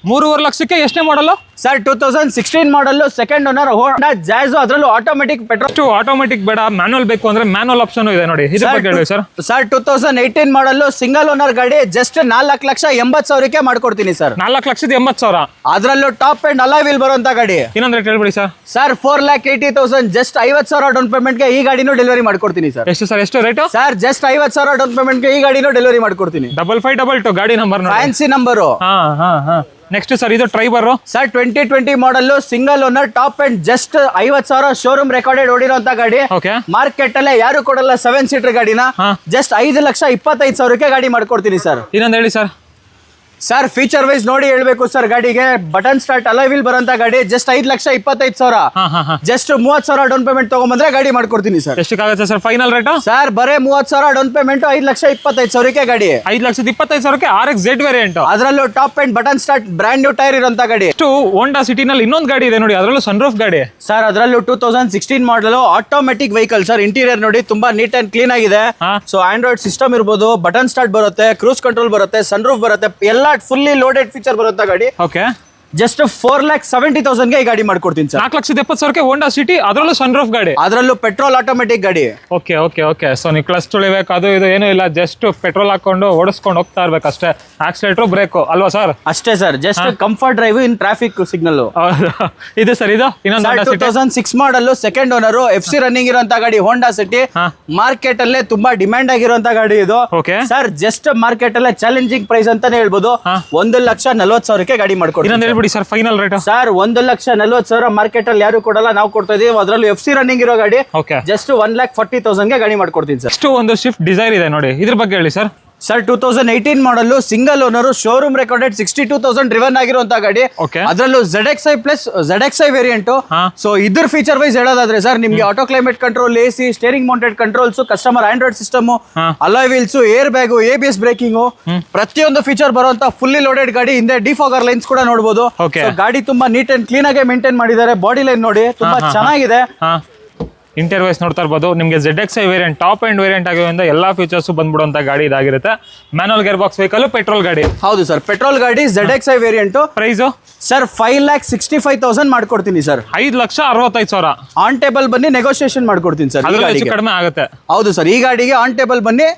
3.5 ಲಕ್ಷಕ್ಕೆ ಎಷ್ಟೇ ಮಾಡಲ್ಲ ಸರ್? 2016 ಮಾಡಲ್ ಸೆಕೆಂಡ್ ಓನರ್ ಹೋಂಡಾ ಜಾಜ್, ಅದರಲ್ಲೂ ಆಟೋಮೆಟಿಕ್ ಪೆಟ್ರೋಲ್. ಆಟೋಮೆಟಿಕ್ ಬೇಡ, ಮ್ಯಾನುವಲ್ ಬೇಕು ಅಂದ್ರೆ ಮ್ಯಾನುವಲ್ ಆಪ್ಷನ್ ಇದೆ ನೋಡಿ. ಇದ್ರ ಬಗ್ಗೆ ಹೇಳಿ sir. Sir 2018 model single owner ಗಾಡಿ, ಜಸ್ಟ್ 4,80,000 ಮಾಡ್ಕೊಡ್ತೀನಿ ಸರ್. 4,80,000, ಅದರಲ್ಲೂ ಟಾಪ್ ಅಂಡ್ ಅಲಾಯ್ ವೀಲ್ ಬರುವಂತ ಗಾಡಿ. ಇನ್ನೊಂದು ರೇಟ್ ಹೇಳ್ಬಿಡಿ sir. Sir 4,80,000 just 50,000 down payment ಗೆ ಈ ಗಾಡಿನೂ ಡೆಲಿವರಿ ಮಾಡ್ಕೊಡ್ತೀನಿ ಸರ್. ಎಷ್ಟು ಸರ್? ಎಷ್ಟು rate sir? Just 50,000 down payment ಗೆ ಈ ಗಾಡಿನೂ ಡೆಲಿವರಿ ಮಾಡ್ಕೊಡ್ತೀನಿ. 5522 ಗಾಡಿ number, fancy number. Next sir ಇದು Triber sir 2020 model single owner top end just 50,000 showroom recorded ಓಡಿರೋಂತ ಗಾಡಿ. ಮಾರ್ಕೆಟ್ ಅಲ್ಲೇ ಯಾರು ಕೊಡಲ್ಲ 7 ಸೀಟರ್ ಗಾಡಿನ. ಜಸ್ಟ್ 5,25,000 ಗಾಡಿ ಮಾಡ್ಕೊಡ್ತೀನಿ ಸರ್. ಇನ್ನೊಂದು ಹೇಳಿ ಸರ್. ಸರ್ ಫೀಚರ್ ವೈಸ್ ನೋಡಿ ಹೇಳ್ಬೇಕು ಸರ್. ಗಾಡಿಗೆ ಬಟನ್ ಸ್ಟಾರ್ಟ್ ಅಲಾಯ್ ವೀಲ್ ಬರೋಂತ ಗಾಡಿ, ಜಸ್ಟ್ 5,25,000, ಜಸ್ಟ್ 30,000 ಡೌನ್ ಪೇಮೆಂಟ್ ತಗೊಂಡ್ಬಂದ್ರೆ ಗಾಡಿ ಮಾಡ್ಕೊಡ್ತೀನಿ ಸರ್. ಎಷ್ಟಕ್ಕಾಗುತ್ತೆ ಸರ್ ಫೈನಲ್ ರೇಟ್? ಸರ್ ಬರೇ 30,000 ಡೌನ್ ಪೇಮೆಂಟ್, 5,25,000 ಗಾಡಿ. 5,25,000 RX Z ವೇರಿಯಂಟ್, ಅದರಲ್ಲೂ top end button start brand new tyre ಇರೋಂತ ಗಾಡಿ. ಹೋಂಡಾ ಸಿಟಿನಲ್ಲಿ ಇನ್ನೊಂದು ಗಾಡಿ ಇದೆ ನೋಡಿ, ಅದರಲ್ಲೂ ಸನ್ರೂಫ್ ಗಾಡಿ ಸರ್. ಅದರಲ್ಲೂ 2016 ಮಾಡಲ್ ಆಟೋಮೆಟಿಕ್ ವೆಹಿಕಲ್ ಸರ್. ಇಂಟೀರಿಯರ್ ನೋಡಿ ತುಂಬಾ ನೀಟ್ ಅಂಡ್ ಕ್ಲೀನ್ ಆಗಿದೆ. ಸೊ ಆಂಡ್ರಾಯ್ಡ್ ಸಿಸ್ಟಮ್ ಇರ್ಬೋದು, ಬಟನ್ ಸ್ಟಾರ್ಟ್ ಬರುತ್ತೆ, ಕ್ರೂಸ್ ಕಂಟ್ರೋಲ್ ಬರುತ್ತೆ, ಸನ್ರೂಫ್ ಬರುತ್ತೆ, ಎಲ್ಲ ಫುಲ್ಲಿ ಲೋಡೆಡ್ ಫೀಚರ್ ಬರುವಂತ ಗಾಡಿ. ಓಕೆ. ಜಸ್ಟ್ 4,70,000 ಈ ಗಾಡಿ ಮಾಡ್ಕೊಡ್ತೀನಿ ಸರ್. 4,70,000 ಹೋಂಡಾ ಸಿಟಿ, ಅದರಲ್ಲೂ ಸನ್ರೂಫ್ ಗಾಡಿ, ಅದರಲ್ಲೂ ಪೆಟ್ರೋಲ್ ಆಟೋಮೆಟಿಕ್ ಗಾಡಿ. Okay okay okay. ಸೊ ನೀವು ಕ್ಲಚ್ ತುಳಿಬೇಕು ಅದು ಇದು ಏನೂ ಇಲ್ಲ, ಜಸ್ಟ್ ಪೆಟ್ರೋಲ್ ಹಾಕೊಂಡು ಓಡಿಸ್ಕೊಂಡು ಹೋಗ್ತಾ ಇರ್ಬೇಕು ಅಷ್ಟೇ. ಆಕ್ಸಿಲೇಟರ್ ಬ್ರೇಕ್ ಅಲ್ವಾ ಸರ್? ಅಷ್ಟೇ sir. Just comfort drive in traffic signal. ಇದು ಸರ್ ಇದು ಇನ್ನೊಂದು 2006 ಮಾಡಲ್ ಸೆಕೆಂಡ್ ಓನರ್ FC ರನ್ನಿಂಗ್ ಇರುವಂತ ಗಾಡಿ, ಹೋಂಡಾ ಸಿಟಿ. ಮಾರ್ಕೆಟ್ ಅಲ್ಲೇ ತುಂಬಾ ಡಿಮ್ಯಾಂಡ್ ಆಗಿರುವಂತ ಗಾಡಿ ಇದು ಸರ್. ಜಸ್ಟ್ ಮಾರ್ಕೆಟ್ ಅಲ್ಲೇ ಚಾಲೆಂಜಿಂಗ್ ಪ್ರೈಸ್ ಅಂತಾನೆ ಹೇಳ್ಬೋದು. 1,40,000 ಗಾಡಿ ಮಾಡ್ಕೊಡ್ತೀನಿ sir. Final rate sir 1,40,000 market ಅಲ್ಲಿ ಯಾರು ಕೊಡಲ್ಲ, ನಾವು ಕೊಡ್ತಾ ಇದೀವಿ. ಅದರಲ್ಲೂ FC ರನ್ನಿಂಗ್ ಇರೋ ಗಾಡಿ, ಜಸ್ಟ್ 1,40,000 ಗಾಡಿ ಮಾಡ್ಕೊಡ್ತೀನಿ ಸರ್. ಇಷ್ಟು ಒಂದು ಸ್ವಿಫ್ಟ್ ಡಿಸೈರ್ ಇದೆ ನೋಡಿ, ಇದ್ರ ಬಗ್ಗೆ ಹೇಳಿ sir. Sir 2018 model single owner showroom recorded 62,000 driven ಆಗಿರುವಂತ ಗಾಡಿ. ಅದರಲ್ಲೂ ZXi plus ZXi variant. So ಇದ್ರ ಫೀಚರ್ ವೈಸ್ ಹೇಳೋದಾದ್ರೆ ಸರ್, ನಿಮ್ಗೆ auto climate control, AC, steering mounted controls, customer Android system, alloy wheels, air bag, ABS braking, ಪ್ರತಿಯೊಂದು feature ಬರುವಂತ fully loaded ಗಾಡಿ. ಹಿಂದೆ ಡಿಫಾಗರ್ ಲೈನ್ಸ್ ಕೂಡ ನೋಡಬಹುದು. ಗಾಡಿ ತುಂಬಾ ನೀಟ್ ಅಂಡ್ ಕ್ಲೀನ್ ಆಗಿ ಮೇಂಟೈನ್ ಮಾಡಿದ್ದಾರೆ. ಬಾಡಿ ಲೈನ್ ನೋಡಿ ತುಂಬಾ ಚೆನ್ನಾಗಿದೆ. ಇಂಟೀರಿಯರ್ ವೈಸ್ ನೋಡ್ತಾ ಇರ್ಬೋದು. ನಿಮಗೆ ZXi variant top end variant ಆಗಿರೋದ್ರಿಂದ ಎಲ್ಲಾ ಫೀಚರ್ಸ್ ಬಂದ್ಬಿಡುವಂತ ಗಾಡಿ ಇದಾಗಿರುತ್ತೆ. Manual gear box vehicle, petrol ಗಾಡಿ. ಹೌದು ಸರ್, ಪೆಟ್ರೋಲ್ ಗಾಡಿ, ZXi ವೇರಿಯಂಟ್. ಪ್ರೈಸ್ ಸರ್ 5,65,000 ಮಾಡ್ಕೊಡ್ತೀನಿ ಸರ್. 5,65,000 ಆನ್ ಟೇಬಲ್ ಬನ್ನಿ, ನೆಗೋಷಿಯೇಷನ್ ಮಾಡ್ಕೊಡ್ತೀನಿ ಸರ್. ಕಡಿಮೆ ಆಗುತ್ತೆ. ಹೌದು ಸರ್, ಈ ಗಾಡಿಗೆ ಆನ್ ಟೇಬಲ್ ಬನ್ನಿ,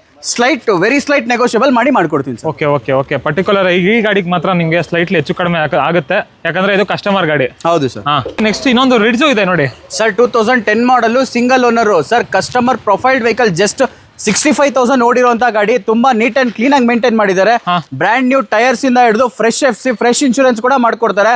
ವೆರಿ ಸ್ಲೈಟ್ ನೆಗೋಷಿಯಬಲ್ ಮಾಡ್ಕೊಡ್ತೀನಿ sir. Okay okay okay. Particular ಈ ಗಾಡಿಗೆ ಮಾತ್ರ ನಿಮಗೆ ಸ್ಲೈಟ್ಲಿ ಹೆಚ್ಚು ಕಡಿಮೆ ಆಗುತ್ತೆ, ಯಾಕಂದ್ರೆ ಇದು ಕಸ್ಟಮರ್ ಗಾಡಿ. ಹೌದು ಸರ್. ನೆಕ್ಸ್ಟ್ ಇನ್ನೊಂದು ರಿಡ್ಜು ಇದೆ ನೋಡಿ sir. 2010 model single owner sir. Customer profiled vehicle, just 65,000 ಓಡಿರುವಂತ ಗಾಡಿ ತುಂಬಾ ನೀಟ್ ಅಂಡ್ ಕ್ಲೀನ್ ಆಗಿ ಮೇಂಟೈನ್ ಮಾಡಿದ್ದಾರೆ. ಬ್ರ್ಯಾಂಡ್ ನ್ಯೂ ಟೈರ್ಸ್ ಇಂದ ಹಿಡಿದು ಫ್ರೆಶ್ FC ಫ್ರೆಶ್ ಇನ್ಶೂರೆನ್ಸ್ ಕೂಡ ಮಾಡ್ಕೊಡ್ತಾರೆ.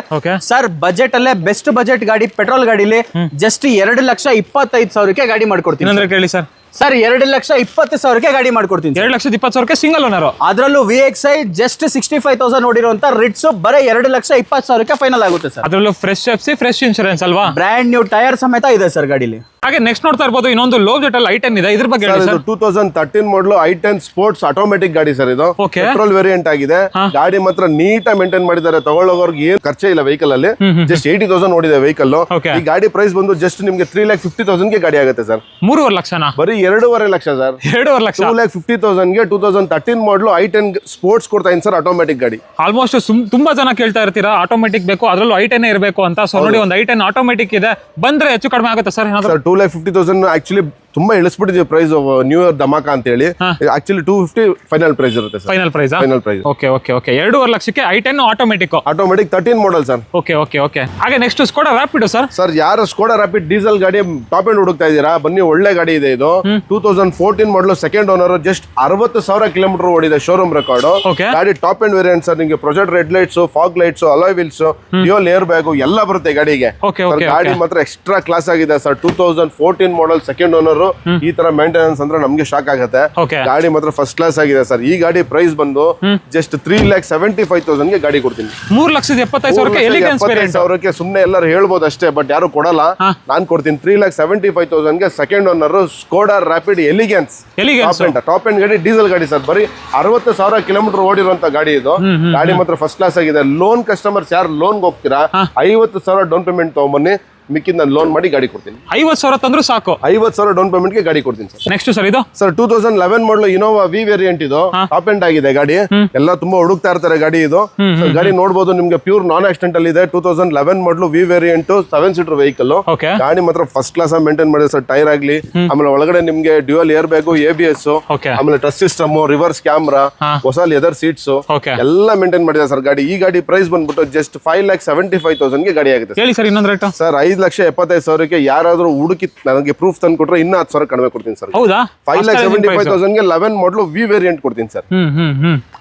ಸರ್ ಬಜೆಟ್ ಅಲ್ಲೇ ಬೆಸ್ಟ್ ಬಜೆಟ್ ಗಾಡಿ ಪೆಟ್ರೋಲ್ ಗಾಡಿಲಿ ಜಸ್ಟ್ 2,25,000ಕ್ಕೆ ಗಾಡಿ ಮಾಡ್ಕೊಡ್ತೀನಿ. ಕೇಳಿ ಸರ್. ಸರ್ 2,20,000ಕ್ಕೆ ಗಾಡಿ ಮಾಡ್ಕೊಡ್ತೀನಿ. 2,20,000ಕ್ಕೆ ಸಿಂಗಲ್ ಓನರ್. ಅದರಲ್ಲೂ VXI ಜಸ್ಟ್ 65,000 ನೋಡಿರುವಂತ ರಿಟ್ಸ್ ಬರೀ 2,20,000ಕ್ಕೆ ಫೈನಲ್ ಆಗುತ್ತೆ ಸರ್. ಅದರಲ್ಲೂ ಫ್ರೆಶ್ FC ಫ್ರೆಶ್ ಇನ್ಶೂರೆನ್ಸ್ ಅಲ್ವಾ? ಬ್ರ್ಯಾಂಡ್ ನ್ಯೂ ಟೈರ್ ಸಮೇತ ಇದೆ ಸರ್ ಗಾಡಿಲಿ. ಹಾಗೆ ನೆಕ್ಸ್ಟ್ ನೋಡ್ತಾ ಇರ್ಬೋದು ಇನ್ನೊಂದು ಲೋ ಬಜೆಟ್ ಅಲ್ಲಿ i10 ಇದೆ. ಇದ್ರ ಬಗ್ಗೆ ಹೇಳಿ ಸರ್. 2013 ಮಾಡಲು i10 ಸ್ಪೋರ್ಟ್ಸ್ ಆಟೋಮೆಟಿಕ್ ಗಾಡಿ ಸರ್. ಇದು ಪೆಟ್ರೋಲ್ ವೇರಿಯಂಟ್ ಆಗಿದೆ. ಗಾಡಿ ಮಾತ್ರ ನೀಟಾಗಿ ಮೇಂಟೈನ್ ಮಾಡಿದ್ದಾರೆ. ತಗೊಳ್ಳೋರ್ಗೆ ಏನ್ ಖರ್ಚೇ ಇಲ್ಲ ವೆಹಿಕಲ್ ಅಲ್ಲಿ. ಜಸ್ಟ್ 80,000 ಓಡಿದೆ ವೆಹಿಕಲ್. ಈ ಗಾಡಿ ಪ್ರೈಸ್ ಬಂದು ಜಸ್ಟ್ ನಿಮ್ಗೆ 3,50,000ಗೆ ಗಾಡಿ ಆಗುತ್ತೆ ಸರ್. 3.5 ಲಕ್ಷನಾ? ಬರೀ 2.5 ಲಕ್ಷ ಸರ್. 2.5 ಲಕ್ಷ. 2,50,000ಗೆ 2013 ಮಾಡಲು i10 ಸ್ಪೋರ್ಟ್ಸ್ ಕೊಡ್ತಾ ಇದ್ದೀನಿ ಸರ್, ಆಟೋಮೆಟಿಕ್ ಗಾಡಿ. ಆಲ್ಮೋಸ್ಟ್ ತುಂಬಾ ಜನ ಕೇಳ್ತಾ ಇರ್ತೀರಾ ಆಟೋಮೆಟಿಕ್ ಬೇಕು, ಅದ್ರಲ್ಲೂ i10 ಇರಬೇಕು ಅಂತ. ಸೊ ನೋಡಿ ಒಂದು i10 ಆಟೋಮೆಟಿಕ್ ಇದೆ, ಬಂದ್ರೆ ಹೆಚ್ಚು ಕಡಿಮೆ ಆಗುತ್ತೆ ಸರ್. 2,50,000 ಆಕ್ಚುಲಿ ತುಂಬಾ ಇಳಿಸ್ಬಿಟ್ಟಿದ್ವಿ ಪ್ರೈಸ್ ನ್ಯೂ ಇಯರ್ ಧಮಾಕ ಅಂತ ಹೇಳಿ. ಆಕ್ಚುಲಿ 250 ಫೈನಲ್ ಪ್ರೈಸ್ ಇರುತ್ತೆ sir. Final price. Okay okay okay. 2.5 ಲಕ್ಷಕ್ಕೆ i10 automatic 13 model sir. Okay okay okay. ಹಾಗೆ next Skoda Rapid sir. Sir ಯಾರು ಸ್ಕೋಡಾ ರ್ಯಾಪಿಡ್ ಡೀಸೆಲ್ ಗಾಡಿ ಟಾಪ್ ಎಂಡ್ ಹುಡುಕ್ತಾ ಇದ್ದೀರಾ, ಬನ್ನಿ ಒಳ್ಳೆ ಗಾಡಿ ಇದೆ ಇದು. 2014 model second owner, just 60,000 kilometre ಓಡಿದೆ, ಶೋರೂಮ್ ರೆಕಾರ್ಡ್. ಗಾಡಿ ಟಾಪ್ ಎಂಡ್ ವೇರಿಯಂಟ್ ಸರ್. ನಿಮಗೆ project red lights, fog lights, alloy wheels, dual air bag ಎಲ್ಲ ಬರುತ್ತೆ ಗಾಡಿಗೆ. ಗಾಡಿ ಮಾತ್ರ ಎಕ್ಸ್ಟ್ರಾ ಕ್ಲಾಸ್ ಆಗಿದೆ ಸರ್. 2014 ಮಾಡಲ್ ಸೆಕೆಂಡ್ ಓನರ್. ಈ ತರ ಮೇಂಟೆನೆನ್ಸ್ ಅಂದ್ರೆ ನಮ್ಗೆ ಶಾಕ್ ಆಗುತ್ತೆ. ಗಾಡಿ ಮಾತ್ರ ಫಸ್ಟ್ ಕ್ಲಾಸ್ ಆಗಿದೆ ಸರ್. ಈ ಗಾಡಿ ಪ್ರೈಸ್ ಬಂದು ಜಸ್ಟ್ 3,75,000ಗೆ ಗಾಡಿ ಕೊಡ್ತೀನಿ. 3,75,000ಕ್ಕೆ ಸುಮ್ನೆ ಎಲ್ಲರೂ ಹೇಳ್ಬೋದು ಅಷ್ಟೇ, ಬಟ್ ಯಾರು ಕೊಡಲ್ಲ. ನಾನ್ ಕೊಡ್ತೀನಿ 3,75,000ಗೆ second owner Skoda Rapid elegance top end ಗಾಡಿ, ಡೀಸೆಲ್ ಗಾಡಿ ಸರ್. ಬರೀ 60,000 ಕಿಲೋಮೀಟರ್ ಓಡಿರುವಂತ ಗಾಡಿ ಇದು. ಗಾಡಿ ಮಾತ್ರ ಫಸ್ಟ್ ಕ್ಲಾಸ್ ಆಗಿದೆ. ಲೋನ್ ಕಸ್ಟಮರ್ಸ್ ಯಾರು ಲೋನ್ಗೆ ಹೋಗ್ತೀರಾ 50,000 ಡೌನ್ ಪೇಮೆಂಟ್ ತಗೊಂಬನ್ನಿ, ಮಿಕ್ಕಿದ ನಾನು ಲೋನ್ ಮಾಡಿ ಗಾಡಿ ಕೊಡ್ತೀನಿ. 50,000 ತಂದ್ರು ಸಾಕು. 50,000 ಡೌನ್ ಪೇಮೆಂಟ್ ಗೆ ಗಾಡಿ ಕೊಡ್ತೀನಿ ಸರ್. ನೆಕ್ಸ್ಟ್ ಸರ್ ಇದು ಸರ್ 2011 ಮಾಡಲು ಇನೋವಾ ವಿ ವೇರಿಯಂಟ್. ಇದು ಟಾಪ್ ಎಂಡ್ ಆಗಿದೆ ಗಾಡಿ. ಎಲ್ಲ ತುಂಬಾ ಹುಡುಕ್ತಾ ಇರ್ತಾರೆ ಗಾಡಿ ಇದು. ಗಾಡಿ ನೋಡಬಹುದು ನಿಮ್ಗೆ ಪ್ಯೂರ್ ನಾನ್ ಆಕ್ಸಿಡೆಂಟ್ ಅಲ್ಲಿ ಇದೆ. 2011 ಮಾಡಲು ವಿ ವೇರಿಯಂಟ್ 7 ಸೀಟರ್ ವೆಹಿಕಲ್. ಗಾಡಿ ಮಾತ್ರ ಫಸ್ಟ್ ಕ್ಲಾಸ್ ಮೇಂಟೈನ್ ಮಾಡಿದೆ ಸರ್. ಟೈರ್ ಆಗ್ಲಿ, ಆಮೇಲೆ ಒಳಗಡೆ ನಿಮ್ಗೆ ಡ್ಯುಯಲ್ ಏರ್ ಬ್ಯಾಗ್, ABS, ಆಮೇಲೆ ಟಚ್ ಸಿಸ್ಟಮ್, ರಿವರ್ಸ್ ಕ್ಯಾಮ್ರಾ, ಹೊಸ ಲೆದರ್ ಸೀಟ್ಸ್ ಎಲ್ಲ ಮೇಂಟೈನ್ ಮಾಡಿದೆ ಸರ್ ಗಾಡಿ. ಈ ಗಾಡಿ ಪ್ರೈಸ್ ಬಂದ್ಬಿಟ್ಟು ಜಸ್ಟ್ 5,75,000ಗೆ ಗಾಡಿ ಆಗುತ್ತೆ. ಹೇಳಿ ಸರ್ ಇನ್ನೊಂದು ರೇಟ್. ಸರ್ 5,75,000ಕ್ಕೆ ಯಾರಾದ್ರೂ ಹುಡುಕಿ ನನಗೆ ಪ್ರೂಫ್ ತಂದು ಕೊಟ್ರೆ ಇನ್ನ 10,000 ಕಡಿಮೆ ಕೊಡ್ತೀನಿ ಸರ್. ಹೌದಾ? 5,75,000ಗೆ 11 ಮಾಡಲು ವಿ ವೇರಿಯಂಟ್ ಕೊಡ್ತೀನಿ ಸರ್.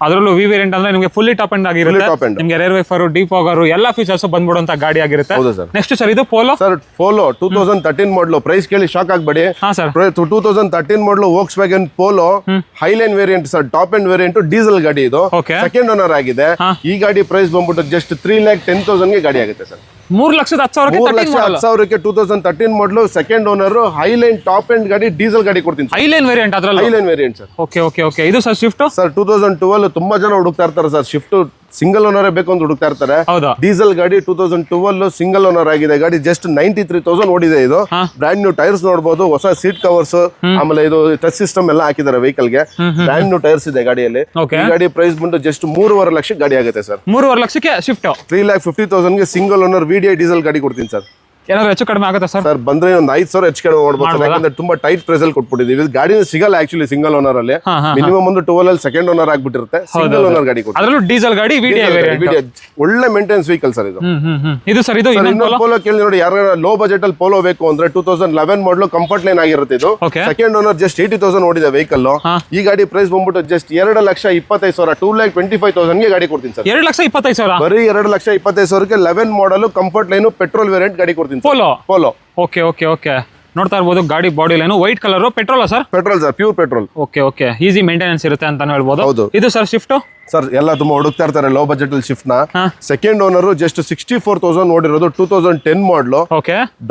ಅದರಲ್ಲೂ ವಿ ವೇರಿಯಂಟ್ ಅಂದ್ರೆ ನಿಮಗೆ ಫುಲ್ಲಿ ಟಾಪ್ ಎಂಡ್ ಆಗಿರುತ್ತೆ. ನಿಮಗೆ ರೇರ್ ವೈಫರ್, ಡಿಫಾಗರ್ ಎಲ್ಲ ಫೀಚರ್ಸ್ ಬಂದ್ಬಿಡುವಂತ ಗಾಡಿ ಆಗಿರುತ್ತೆ. ಹೌದು ಸರ್. ನೆಕ್ಸ್ಟ್ ಸರ್ ಇದು ಪೋಲೋ. ಸರ್ ಪೋಲೋ 2013 ಮಾಡಲು. ಪ್ರೈಸ್ ಕೇಳಿ ಶಾಕ್ ಆಗಬೇಡಿ. 2013 ಮಾಡಲು Volks wagon polo Highline variant sir. Top end variant diesel ಗಾಡಿ ಇದು. ಸೆಕೆಂಡ್ ಓನರ್ ಆಗಿದೆ. ಈ ಗಾಡಿ ಪ್ರೈಸ್ ಬಂದ್ಬಿಟ್ಟು ಜಸ್ಟ್ 3,10,000ಗೆ ಗಾಡಿ ಆಗುತ್ತೆ ಸರ್. 3,10,000ಕ್ಕೆ 2013 ಮಾಡಲು second owner Highline top end ಗಾಡಿ, ಡೀಸೆಲ್ ಗಾಡಿ ಕೊಡ್ತೀನಿ. ಹೈಲೈನ್ ವೇರಿಯಂಟ್ ಅದ್ರಲ್ಲಿ. Highline variant sir. Okay okay okay. ಇದು ಸರ್ ಶಿಫ್ಟ್ ಸರ್ 2012 ತುಂಬಾ ಜನ ಹುಡುಕ್ತಾ ಇರ್ತಾರೆ ಸರ್. ಶಿಫ್ಟ್ ಸಿಂಗಲ್ ಓನರ್ ಬೇಕು ಅಂತ ಹುಡುಕ್ತಾ ಇರ್ತಾರೆ. ಡೀಸೆಲ್ ಗಾಡಿ 2012 ಸಿಂಗಲ್ ಓನರ್ ಆಗಿದೆ ಗಾಡಿ. ಜಸ್ಟ್ 93,000 ಓಡಿದೆ ಇದು. ಬ್ರ್ಯಾಂಡ್ ನ್ಯೂ ಟೈರ್ಸ್ ನೋಡಬಹುದು, ಹೊಸ ಸೀಟ್ ಕವರ್ಸ್, ಆಮೇಲೆ ಇದು ಟಚ್ ಸಿಸ್ಟಮ್ ಎಲ್ಲ ಹಾಕಿದ್ದಾರೆ ವೆಹಿಕಲ್ ಗೆ. ಬ್ರ್ಯಾಂಡ್ ನ್ಯೂ ಟೈರ್ಸ್ ಇದೆ ಗಾಡಿಯಲ್ಲಿ. ಈ ಗಾಡಿ ಪ್ರೈಸ್ ಬಂದು ಜಸ್ಟ್ 3.5 ಲಕ್ಷಕ್ಕೆ ಗಾಡಿ ಆಗುತ್ತೆ ಸರ್. 3.5 ಲಕ್ಷಕ್ಕೆ ಶಿಫ್ಟ್. 3,50,000ಗೆ ಸಿಂಗಲ್ ಓನರ್ VDI ಡೀಸೆಲ್ ಗಾಡಿ ಕೊಡ್ತೀನಿ ಸರ್. ಏನಾದ್ರು ಹೆಚ್ಚು ಕಡಿಮೆ ಆಗುತ್ತೆ ಸರ್? ಸರ್ ಬಂದ್ರೆ ಒಂದು 5,000 ಹೆಚ್ಚು ಕಡಿಮೆ ಮಾಡ್ಬೋದು. ಯಾಕಂದ್ರೆ ತುಂಬಾ ಟೈಟ್ ಪ್ರೈಸ್ ಅಲ್ಲಿ ಕೊಟ್ಬಿಟ್ಟಿದೀವಿ. ಗಾಡಿ ಸಿಗಲ್ಲ ಆಕ್ಚುಲಿ ಸಿಂಗಲ್ ಓನರ್ ಅಲ್ಲಿ. ಮಿನಿಮಮ್ ಒಂದು 12 ಅಲ್ಲಿ ಸೆಕೆಂಡ್ ಓನರ್ ಆಗ್ಬಿಟ್ಟಿರುತ್ತೆ. ಸಿಂಗಲ್ ಓನರ್ ಗಾಡಿ ಕೊಡ್ತೀವಿ. ಅದರಲ್ಲೂ ಡೀಸೆಲ್ ಗಾಡಿ, ಒಳ್ಳೆ ಮೇಂಟೆನೆನ್ಸ್ ವೆಹಿಕಲ್ ಸರ್ ಇದು. ಇದು ಸರ್ ಇದು ಇನ್ನೊಂದು ಪೋಲೋ ಕೇಳಿ ನೋಡಿ. ಯಾರು ಲೋ ಬಜೆಟ್ ಅಲ್ಲಿ ಪೋಲೋ ಬೇಕು ಅಂದ್ರೆ 2011 ಮಾಡಲು ಕಂಫರ್ಟ್ ಲೈನ್ ಆಗಿರುತ್ತೆ ಇದು. ಸೆಕೆಂಡ್ ಓನರ್ ಜಸ್ಟ್ 80,000 ಓಡಿದೆ ವೆಹಿಕಲ್. ಈ ಗಾಡಿ ಪ್ರೈಸ್ ಬಂದ್ಬಿಟ್ಟು ಜಸ್ಟ್ 2,25,000 2,25,000ಗೆ ಗಾಡಿ ಕೊಡ್ತೀನಿ ಸರ್. 2,25,000 ಬರೀ 2,25,000ಕ್ಕೆ 11 ಮಾಡಲು ಕಂಫರ್ಟ್ ಲೈನ್ ಪೆಟ್ರೋಲ್ ವೇರಿಯಂಟ್ ಗಾಡಿ ಕೊಡ್ತೀನಿ. ಪೋಲೋ. Okay okay okay. ನೋಡ್ತಾ ಇರ್ಬೋದು ಗಾಡಿ body line white colour. Petrol sir? Petrol sir, pure petrol. Okay okay. Easy maintenance ಇರುತ್ತೆ ಅಂತ ಹೇಳ್ಬೋದು. ಹೌದು. ಇದು ಸರ್ ಶಿಫ್ಟ್ ಸರ್ ಎಲ್ಲ ತುಂಬಾ ಹುಡುಕ್ತಾ ಇರ್ತಾರೆ ಲೋ ಬಜೆಟ್ ಅಲ್ಲಿ ಶಿಫ್ಟ್ ನ. Second owner just 64,000 ನೋಡಿರೋದು. 2010 ಮಾಡಲು.